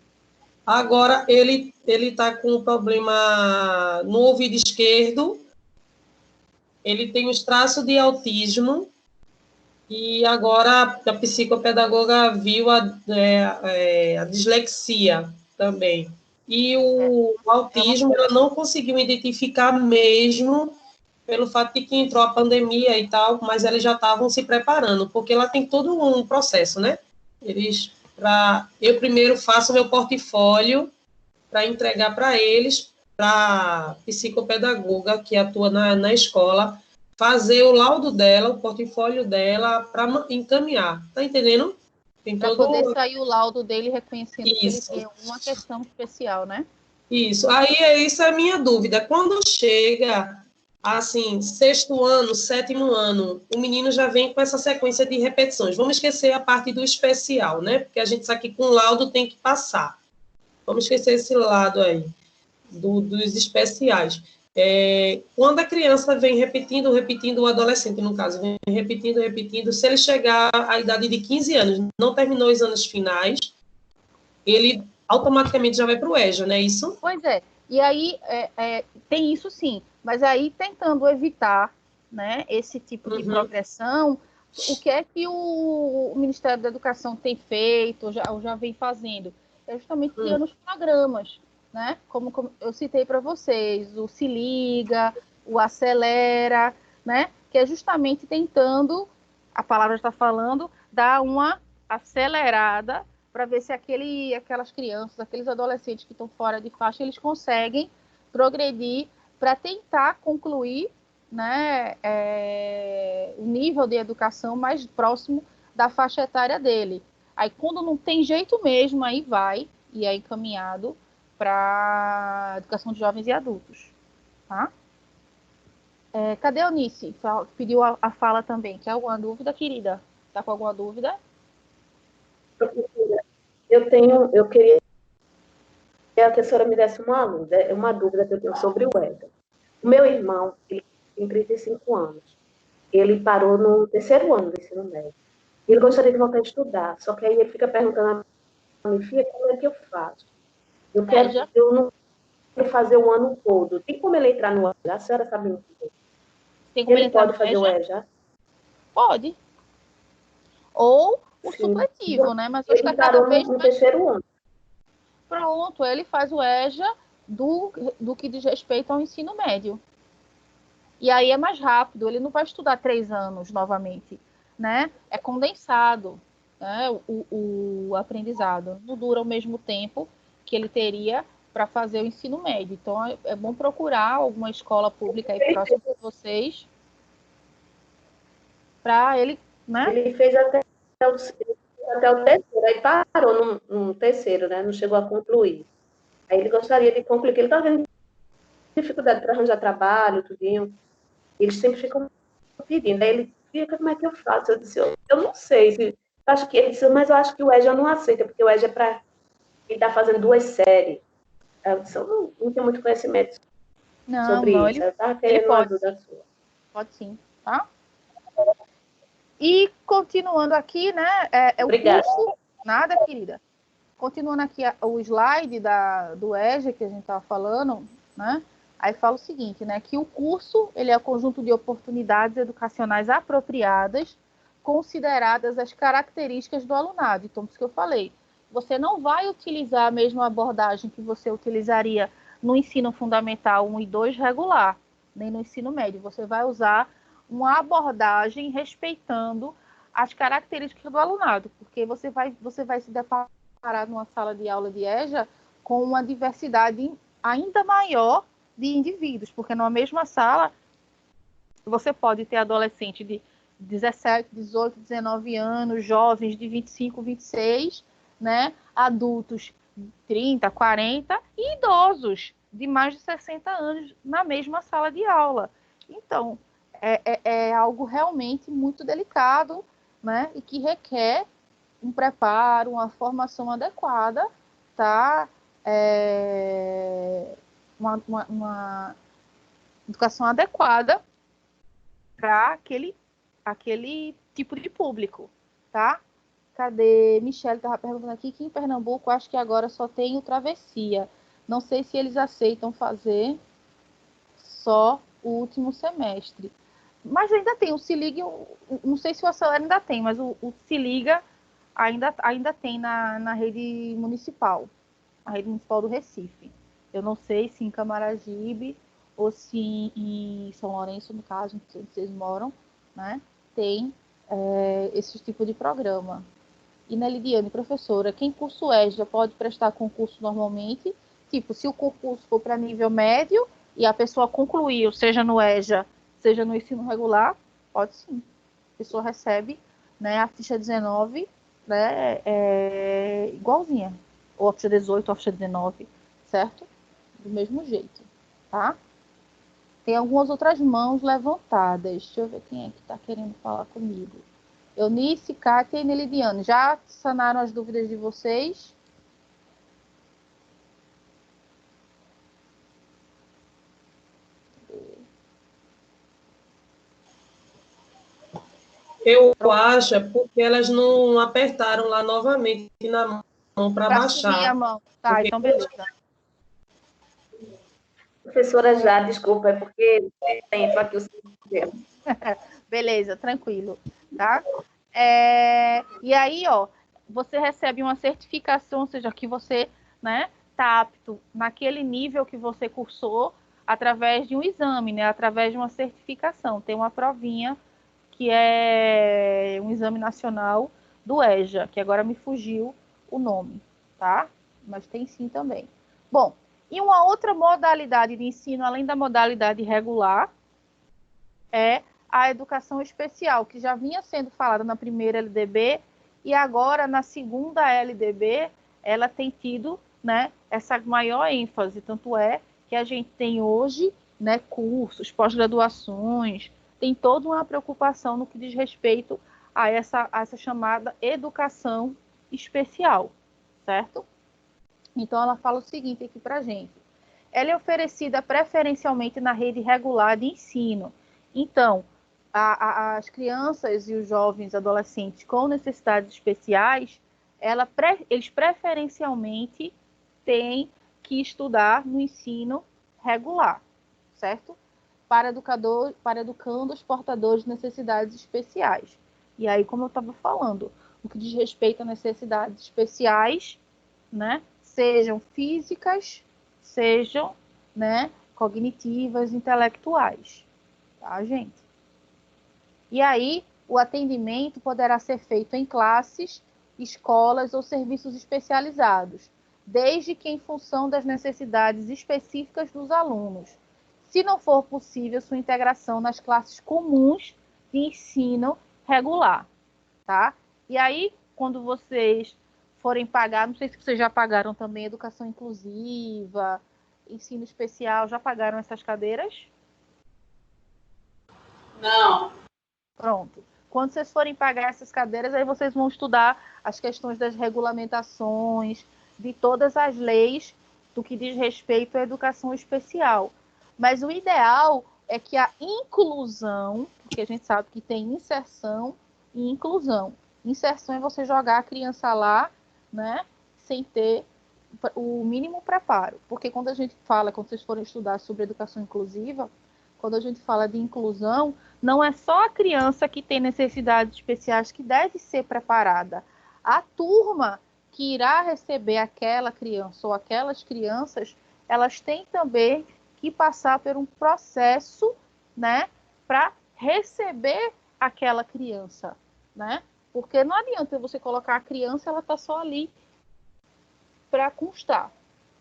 Agora, ele está com um problema no ouvido esquerdo, ele tem os traços de autismo, e agora a psicopedagoga viu a dislexia também. E o autismo ela não conseguiu identificar mesmo, pelo fato de que entrou a pandemia e tal, mas eles já estavam se preparando, porque lá tem todo um processo, né? Eu primeiro faço meu portfólio para entregar para eles, para a psicopedagoga que atua na escola, fazer o laudo dela, o portfólio dela, para encaminhar. Tá entendendo? Tem Para todo... poder sair o laudo dele reconhecendo que ele Isso. tem uma questão especial, né? Isso. Aí, isso é a minha dúvida. Quando chega, assim, 6º ano, 7º ano, o menino já vem com essa sequência de repetições. Vamos esquecer a parte do especial, né? Porque a gente sabe que com laudo tem que passar. Vamos esquecer esse lado aí, dos especiais. Quando a criança vem repetindo, o adolescente, no caso, vem repetindo, se ele chegar à idade de 15 anos, não terminou os anos finais, ele automaticamente já vai para o EJA, não é isso? Pois é. E aí, tem isso sim. Mas aí, tentando evitar, né, esse tipo de progressão, o que é que o Ministério da Educação tem feito, ou já vem fazendo? É justamente criando os programas, né? Como eu citei para vocês, o Se Liga, o Acelera, né? Que é justamente tentando, a palavra está falando, dar uma acelerada para ver se aquelas crianças, aqueles adolescentes que estão fora de faixa, eles conseguem progredir para tentar concluir, né, o nível de educação mais próximo da faixa etária dele. Aí, quando não tem jeito mesmo, aí vai e é encaminhado para educação de jovens e adultos. Tá? Cadê a Eunice? Pediu a fala também. Quer alguma dúvida, querida? Está com alguma dúvida? Professora, eu queria que a professora me desse uma dúvida que eu tenho sobre o EJA. O meu irmão, ele tem 35 anos. Ele parou no 3º ano do ensino médio. Ele gostaria de voltar a estudar, só que aí ele fica perguntando a minha filha como é que eu faço. Eu não quero fazer o ano todo. Tem como ele entrar no EJA? A senhora sabe me dizer? Tem como Ele pode fazer o EJA? EJA? Pode. Ou o Sim. supletivo, né? Mas acho que Ele cada parou vez no mais 3º ano. pronto, ele faz o EJA do que diz respeito ao ensino médio. E aí é mais rápido, ele não vai estudar 3 anos novamente, né? É condensado, né? O aprendizado. Não dura o mesmo tempo que ele teria para fazer o ensino médio. Então, é bom procurar alguma escola pública aí próxima de vocês para ele, né? Ele fez até o 3º, aí parou no 3º, né? Não chegou a concluir. Aí ele gostaria de concluir, porque ele está tendo dificuldade para arranjar trabalho, tudinho. Eles sempre ficam pedindo. Aí ele fica, como é que eu faço? Eu disse, eu não sei. Acho que ele disse, mas eu acho que o EJA não aceita, porque o EJA é para quem está fazendo 2 séries. Eu disse, eu não tenho muito conhecimento sobre Não, isso. Eu estava ele querendo uma pode, ajuda sua. pode sim, tá? E continuando aqui, né? O Obrigada. curso. Nada, querida. Continuando aqui o slide do EJA que a gente estava falando, né? Aí fala o seguinte, né? Que o curso ele é um conjunto de oportunidades educacionais apropriadas, consideradas as características do alunado. Então, por isso que eu falei, você não vai utilizar a mesma abordagem que você utilizaria no ensino fundamental 1 e 2 regular, nem no ensino médio. Você vai usar uma abordagem respeitando as características do alunado, porque você vai se deparar numa sala de aula de EJA com uma diversidade ainda maior de indivíduos, porque numa mesma sala você pode ter adolescente de 17, 18, 19 anos, jovens de 25, 26, né? Adultos 30, 40 e idosos de mais de 60 anos na mesma sala de aula. Então, é algo realmente muito delicado, né? E que requer um preparo, uma formação adequada, tá? Uma educação adequada para aquele tipo de público, tá? Cadê? Michelle estava perguntando aqui que em Pernambuco acho que agora só tem o Travessia. Não sei se eles aceitam fazer só o último semestre. Mas ainda tem o Se Liga, não sei se o Acelera ainda tem, mas o Se Liga ainda tem na rede municipal, a rede municipal do Recife. Eu não sei se em Camaragibe ou se em São Lourenço, no caso, onde vocês moram, né, tem esse tipo de programa. E na Lidiane, professora, quem curso EJA pode prestar concurso normalmente? Tipo, se o concurso for para nível médio e a pessoa concluiu, seja no EJA, seja no ensino regular, pode sim. A pessoa recebe, né, a ficha 19, né, igualzinha. Ou a ficha 18, ou a ficha 19, certo? Do mesmo jeito, tá? Tem algumas outras mãos levantadas. Deixa eu ver quem é que está querendo falar comigo. Eunice, Kátia e Nelidiane. Já sanaram as dúvidas de vocês? Eu acho porque elas não apertaram lá novamente na mão para Para subir a baixar. mão. Tá, Porque- então beleza. Professora, já, desculpa, é porque tem tempo aqui o seu. Beleza, tranquilo, tá? E aí, ó, você recebe uma certificação, ou seja, que você, né, tá apto naquele nível que você cursou através de um exame, né, através de uma certificação. Tem uma provinha que é um exame nacional do EJA, que agora me fugiu o nome, tá? Mas tem sim também. Bom, e uma outra modalidade de ensino, além da modalidade regular, é a educação especial, que já vinha sendo falada na primeira LDB e agora na segunda LDB ela tem tido, né, essa maior ênfase, tanto é que a gente tem hoje, né, cursos, pós-graduações, tem toda uma preocupação no que diz respeito a essa chamada educação especial, certo? Então ela fala o seguinte aqui para a gente. Ela é oferecida preferencialmente na rede regular de ensino. Então, as crianças e os jovens adolescentes com necessidades especiais, eles preferencialmente têm que estudar no ensino regular, certo? Para educando os portadores de necessidades especiais. E aí, como eu estava falando, o que diz respeito a necessidades especiais, né, sejam físicas, sejam, né, cognitivas, intelectuais, tá, gente? E aí, o atendimento poderá ser feito em classes, escolas ou serviços especializados, desde que em função das necessidades específicas dos alunos. Se não for possível sua integração nas classes comuns de ensino regular, tá? E aí, quando vocês forem pagar, não sei se vocês já pagaram também educação inclusiva, ensino especial, já pagaram essas cadeiras? Não. Pronto. Quando vocês forem pagar essas cadeiras, aí vocês vão estudar as questões das regulamentações, de todas as leis do que diz respeito à educação especial. Mas o ideal é que a inclusão, porque a gente sabe que tem inserção e inclusão. Inserção é você jogar a criança lá, né, sem ter o mínimo preparo. Porque quando a gente fala, quando vocês forem estudar sobre educação inclusiva, quando a gente fala de inclusão, não é só a criança que tem necessidades especiais que deve ser preparada. A turma que irá receber aquela criança ou aquelas crianças, elas têm também que passar por um processo, né, para receber aquela criança, né? Porque não adianta você colocar a criança, ela está só ali para constar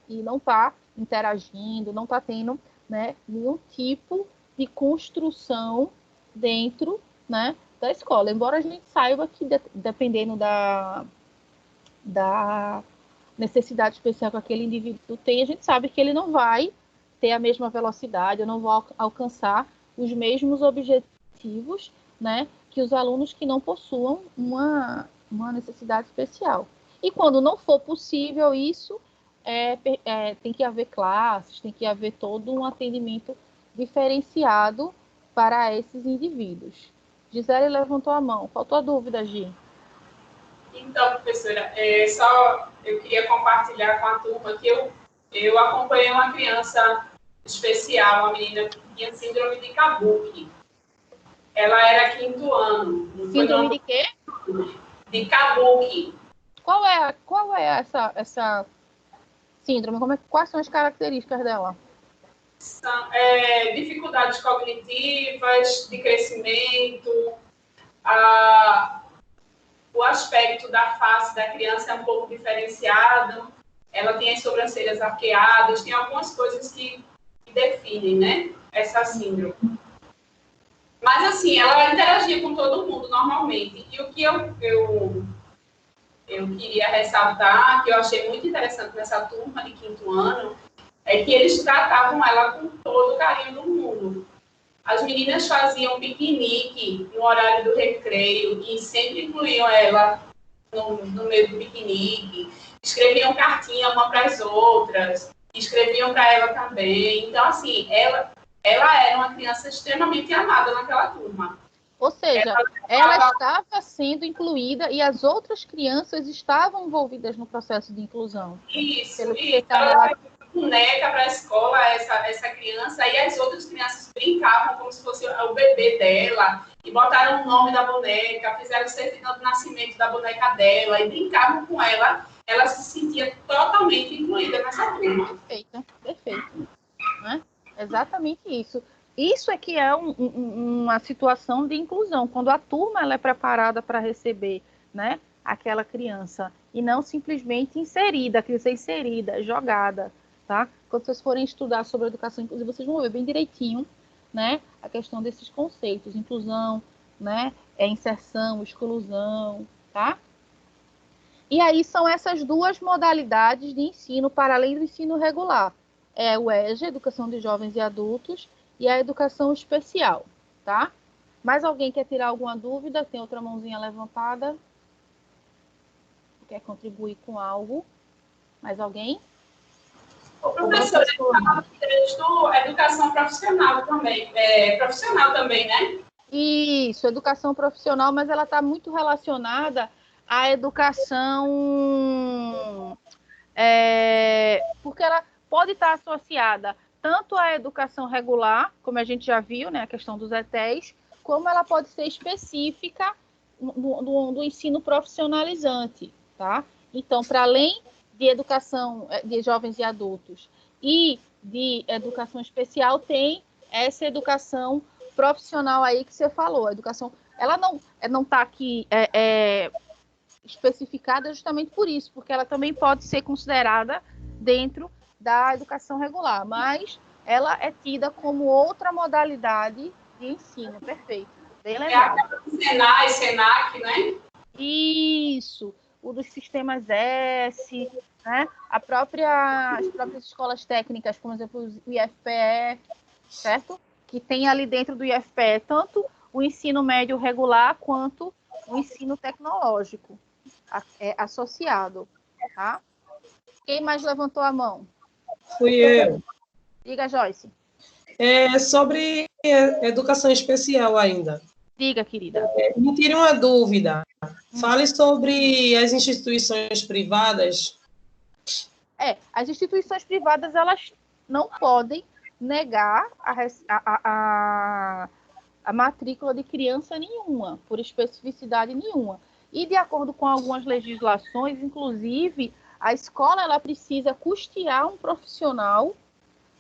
e não está interagindo, não está tendo, né, nenhum tipo de construção dentro, né, da escola. Embora a gente saiba que, dependendo da necessidade especial que aquele indivíduo tem, a gente sabe que ele não vai ter a mesma velocidade, não vai alcançar os mesmos objetivos, né, que os alunos que não possuam uma necessidade especial. E quando não for possível isso, tem que haver classes, tem que haver todo um atendimento diferenciado para esses indivíduos. Gisele levantou a mão. Qual a tua dúvida, Gi? Então, professora, eu queria compartilhar com a turma que eu acompanhei uma criança especial, uma menina que tinha síndrome de Kabuki. Ela era 5º ano. Síndrome de quê? De Kabuki. Qual é essa síndrome? Quais são as características dela? Dificuldades cognitivas, de crescimento, o aspecto da face da criança é um pouco diferenciado, ela tem as sobrancelhas arqueadas, tem algumas coisas que definem, né, essa síndrome. Mas, assim, ela interagia com todo mundo normalmente. E o que eu queria ressaltar, que eu achei muito interessante nessa turma de 5º ano, é que eles tratavam ela com todo o carinho do mundo. As meninas faziam piquenique no horário do recreio e sempre incluíam ela no meio do piquenique. Escreviam cartinha uma para as outras, escreviam para ela também. Então, assim, ela era uma criança extremamente amada naquela turma. Ou seja, ela estava sendo incluída e as outras crianças estavam envolvidas no processo de inclusão. Isso. Ela levava boneca para a escola, essa criança, e as outras crianças brincavam como se fosse o bebê dela, e botaram o nome da boneca, fizeram o certidão de nascimento da boneca dela, e brincavam com ela. Ela se sentia totalmente incluída nessa turma. Perfeito. Né? Exatamente isso. Isso é que é uma situação de inclusão, quando a turma ela é preparada para receber, né, aquela criança, e não simplesmente inserida, jogada, tá? Quando vocês forem estudar sobre educação inclusiva, vocês vão ver bem direitinho, né, a questão desses conceitos, inclusão, né, inserção, exclusão, tá? E aí são essas duas modalidades de ensino, para além do ensino regular. É o EJA, Educação de Jovens e Adultos, e a Educação Especial, tá? Mais alguém quer tirar alguma dúvida? Tem outra mãozinha levantada? Quer contribuir com algo? Mais alguém? O professor, educação profissional também. Profissional também, né? Isso, educação profissional, mas ela está muito relacionada à educação... porque ela pode estar associada tanto à educação regular, como a gente já viu, né, a questão dos ETEs, como ela pode ser específica do ensino profissionalizante, tá? Então, para além de educação de jovens e adultos e de educação especial, tem essa educação profissional aí que você falou. A educação, ela não está aqui especificada justamente por isso, porque ela também pode ser considerada dentro da educação regular, mas ela é tida como outra modalidade de ensino. Perfeito, bem lembrado. Senai, Senac, né? Isso, o dos sistemas S, né? As próprias escolas técnicas, como exemplo o IFPE, certo? Que tem ali dentro do IFPE tanto o ensino médio regular quanto o ensino tecnológico associado, tá? Quem mais levantou a mão? Fui eu. Diga, Joyce. Sobre educação especial ainda. Diga, querida. Me tire uma dúvida. Fale sobre as instituições privadas. As instituições privadas, elas não podem negar a matrícula de criança nenhuma, por especificidade nenhuma. E, de acordo com algumas legislações, inclusive, a escola ela precisa custear um profissional,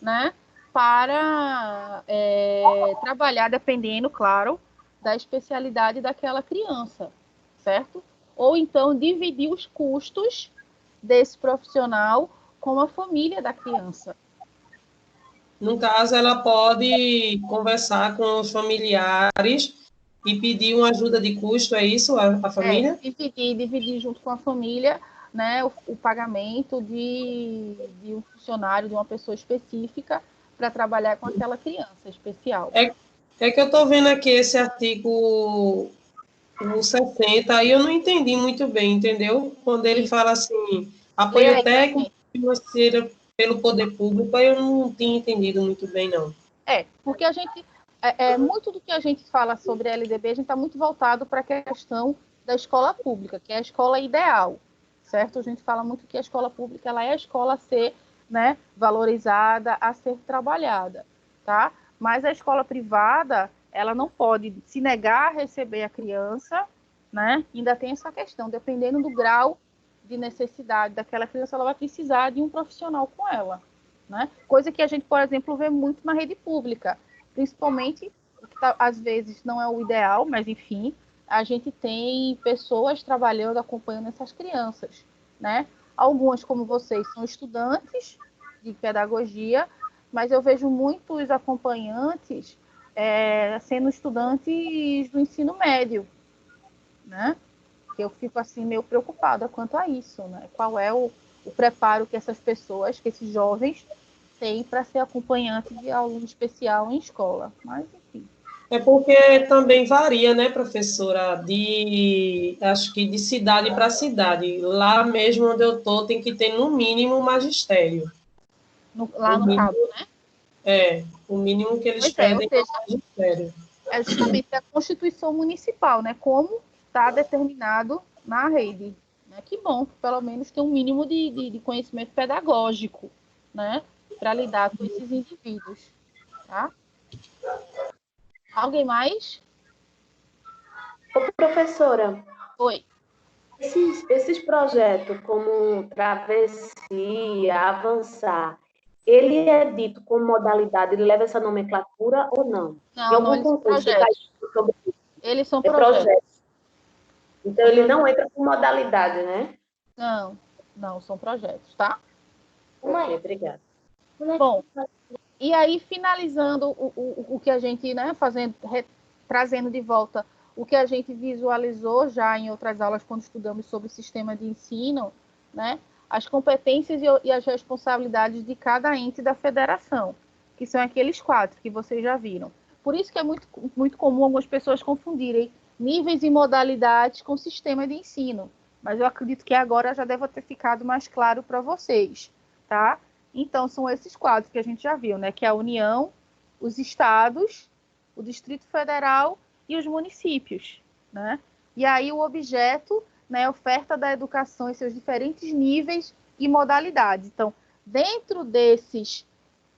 né, para trabalhar, dependendo, claro, da especialidade daquela criança, certo? Ou então dividir os custos desse profissional com a família da criança. No caso, ela pode conversar com os familiares e pedir uma ajuda de custo, é isso, a família? Dividir junto com a família, né, o pagamento de um funcionário, de uma pessoa específica, para trabalhar com aquela criança especial. É que eu estou vendo aqui esse artigo 60, aí eu não entendi muito bem, entendeu? Quando ele fala assim, apoio técnico e financeiro pelo poder público, aí eu não tinha entendido muito bem, não. Porque a gente, muito do que a gente fala sobre a LDB, a gente está muito voltado para a questão da escola pública, que é a escola ideal, certo? A gente fala muito que a escola pública ela é a escola a ser, né, valorizada, a ser trabalhada, tá? Mas a escola privada, ela não pode se negar a receber a criança, né? Ainda tem essa questão, dependendo do grau de necessidade daquela criança, ela vai precisar de um profissional com ela, né? Coisa que a gente, por exemplo, vê muito na rede pública, principalmente, às vezes não é o ideal, mas enfim, a gente tem pessoas trabalhando, acompanhando essas crianças, né? Algumas, como vocês, são estudantes de pedagogia, mas eu vejo muitos acompanhantes sendo estudantes do ensino médio, né? Que eu fico assim meio preocupada quanto a isso, né? Qual é o preparo que essas pessoas, que esses jovens têm para ser acompanhante de aluno especial em escola. Mas, enfim. É porque também varia, né, professora, acho que de cidade para cidade. Lá mesmo onde eu estou, tem que ter no mínimo magistério. Lá no cabo, né? O mínimo que eles Pois é, ou pedem é seja, o magistério. é justamente a Constituição Municipal, né? Como está determinado na rede. Né? Que bom que pelo menos tem um mínimo de conhecimento pedagógico, né? Para lidar com esses indivíduos. Tá? Alguém mais? Ô, professora, Oi. esses projetos como Travessia, Avançar, ele é dito como modalidade, ele leva essa nomenclatura ou não? Em Não, algum eles são concurso você está projetos. sobre Eles são projetos. projeto. Então, ele não entra com modalidade, né? Não, são projetos, tá? Ok, obrigada. Bom, e aí, finalizando o que a gente, né, trazendo de volta o que a gente visualizou já em outras aulas quando estudamos sobre o sistema de ensino, né, as competências e as responsabilidades de cada ente da federação, que são aqueles 4 que vocês já viram. Por isso que é muito comum algumas pessoas confundirem níveis e modalidades com sistema de ensino, mas eu acredito que agora já deve ter ficado mais claro para vocês, tá? Então, são esses 4 que a gente já viu, né? Que é a União, os estados, o Distrito Federal e os municípios, né? E aí o objeto, né, oferta da educação em seus diferentes níveis e modalidades. Então, dentro desses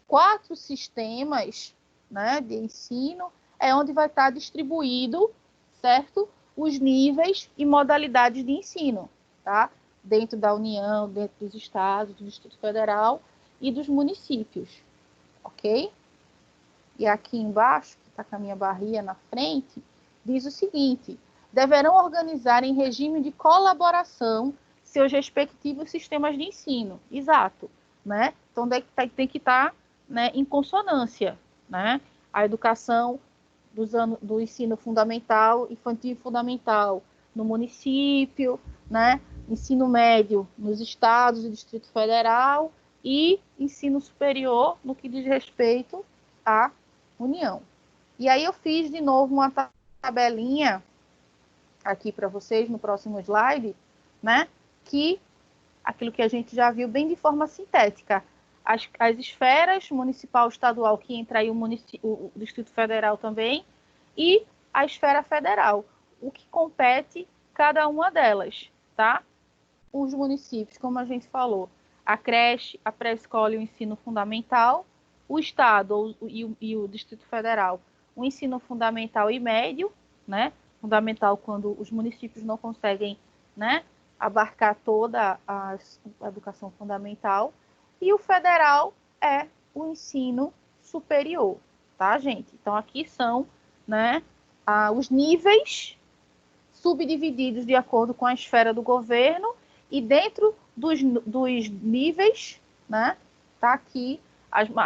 4 sistemas, né, de ensino, é onde vai estar distribuído, certo? Os níveis e modalidades de ensino, tá? Dentro da União, dentro dos estados, do Distrito Federal e dos municípios, ok? E aqui embaixo, que está com a minha barrinha na frente, diz o seguinte: deverão organizar em regime de colaboração seus respectivos sistemas de ensino. Exato, né? Então tem que estar, né, em consonância, né? A educação do ensino fundamental, infantil e fundamental no município, né? Ensino médio nos estados e Distrito Federal e ensino superior no que diz respeito à União. E aí eu fiz de novo uma tabelinha aqui para vocês no próximo slide, né? Que aquilo que a gente já viu bem de forma sintética. As esferas municipal, estadual, que entra aí o Distrito Federal também, e a esfera federal, o que compete cada uma delas, tá? Os municípios, como a gente falou, a creche, a pré-escola e o ensino fundamental, o Estado e o Distrito Federal, o ensino fundamental e médio, né? Fundamental quando os municípios não conseguem, né, abarcar toda a educação fundamental, e o federal é o ensino superior, tá, gente? Então, aqui são, né, os níveis subdivididos de acordo com a esfera do governo, e dentro dos níveis, né, tá aqui,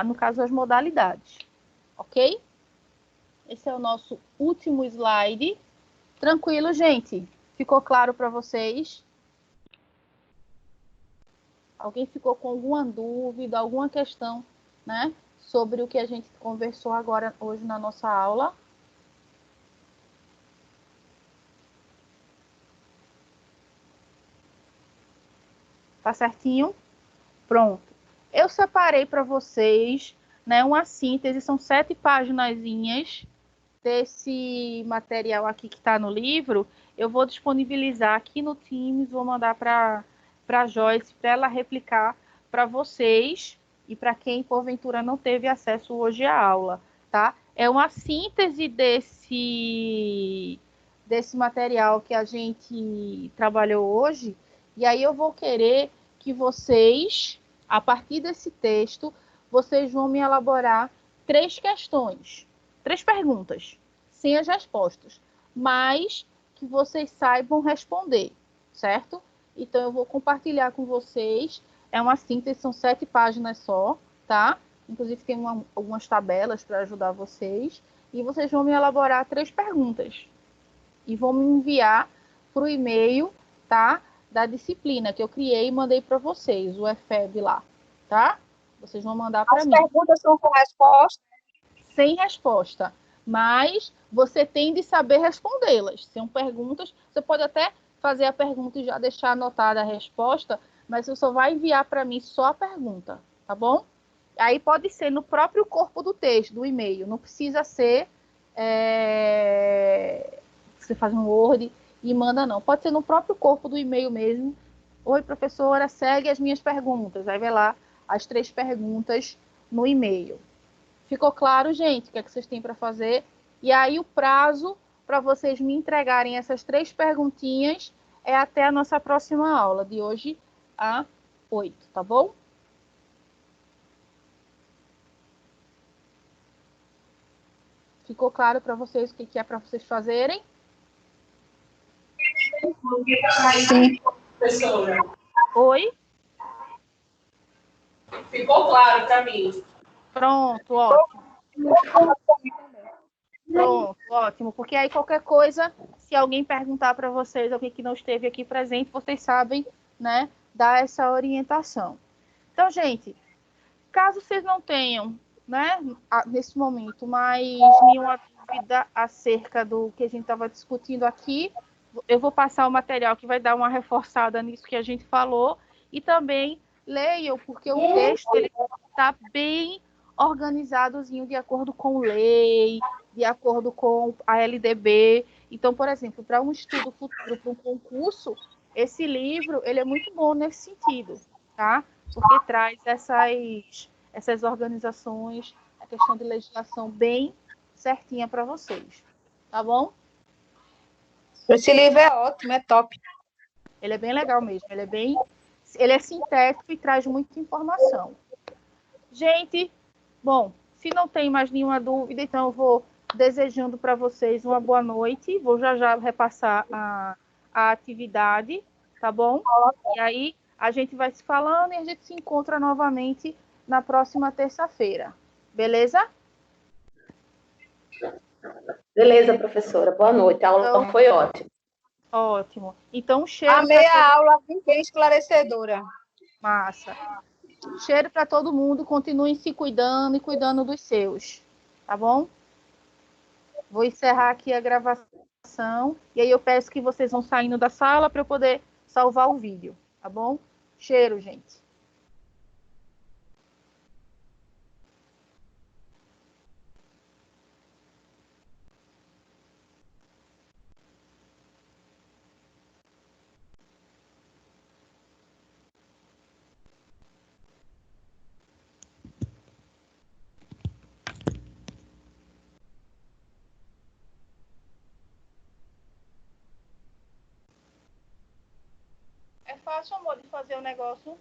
no caso, as modalidades, ok? Esse é o nosso último slide. Tranquilo, gente? Ficou claro para vocês? Alguém ficou com alguma dúvida, alguma questão, né, sobre o que a gente conversou agora, hoje, na nossa aula? Tá certinho? Pronto. Eu separei para vocês, né, uma síntese, são 7 paginazinhas desse material aqui que está no livro. Eu vou disponibilizar aqui no Teams, vou mandar para a Joyce, para ela replicar para vocês e para quem, porventura, não teve acesso hoje à aula, tá? É uma síntese desse material que a gente trabalhou hoje, e aí eu vou querer que vocês, a partir desse texto, vocês vão me elaborar 3 questões, 3 perguntas, sem as respostas, mas que vocês saibam responder, certo? Então, eu vou compartilhar com vocês, é uma síntese, são 7 páginas só, tá? Inclusive, tem algumas tabelas para ajudar vocês, e vocês vão me elaborar 3 perguntas. E vão me enviar para o e-mail, tá? Da disciplina que eu criei e mandei para vocês, o EFEB lá, tá? Vocês vão mandar para mim. As perguntas são com resposta? Sem resposta, mas você tem de saber respondê-las. São perguntas, você pode até fazer a pergunta e já deixar anotada a resposta, mas você só vai enviar para mim só a pergunta, tá bom? Aí pode ser no próprio corpo do texto, do e-mail, não precisa ser você faz um Word e manda, não. Pode ser no próprio corpo do e-mail mesmo. Oi, professora, segue as minhas perguntas. Aí vai lá as 3 perguntas no e-mail. Ficou claro, gente, o que é que vocês têm para fazer? E aí o prazo para vocês me entregarem essas 3 perguntinhas é até a nossa próxima aula, de hoje a 8, tá bom? Ficou claro para vocês o que é para vocês fazerem? Sim. Professora. Oi? Ficou claro para mim. Pronto, ótimo. Pronto, ótimo. Porque aí qualquer coisa, se alguém perguntar para vocês, alguém que não esteve aqui presente, vocês sabem, né, dar essa orientação. Então, gente, caso vocês não tenham, né, nesse momento, mais nenhuma dúvida acerca do que a gente estava discutindo aqui, eu vou passar o material que vai dar uma reforçada nisso que a gente falou e também leiam, porque o texto está bem organizadozinho de acordo com lei, de acordo com a LDB. Então, por exemplo, para um estudo futuro, para um concurso, esse livro ele é muito bom nesse sentido, tá? Porque traz essas organizações, a questão de legislação bem certinha para vocês, tá bom? Esse livro é ótimo, é top. Ele é bem legal mesmo, ele é sintético e traz muita informação. Gente, bom, se não tem mais nenhuma dúvida, então eu vou desejando para vocês uma boa noite, vou já repassar a atividade, tá bom? E aí a gente vai se falando e a gente se encontra novamente na próxima terça-feira, beleza? Beleza, professora. Boa noite. A aula Então, foi ótima. ótimo. Então, um cheiro Amei para a aula, bem esclarecedora. massa. Cheiro para todo mundo, continuem se cuidando e cuidando dos seus, tá bom? Vou encerrar aqui a gravação e aí eu peço que vocês vão saindo da sala para eu poder salvar o vídeo, tá bom? Cheiro, gente. É fácil, amor, de fazer o negócio.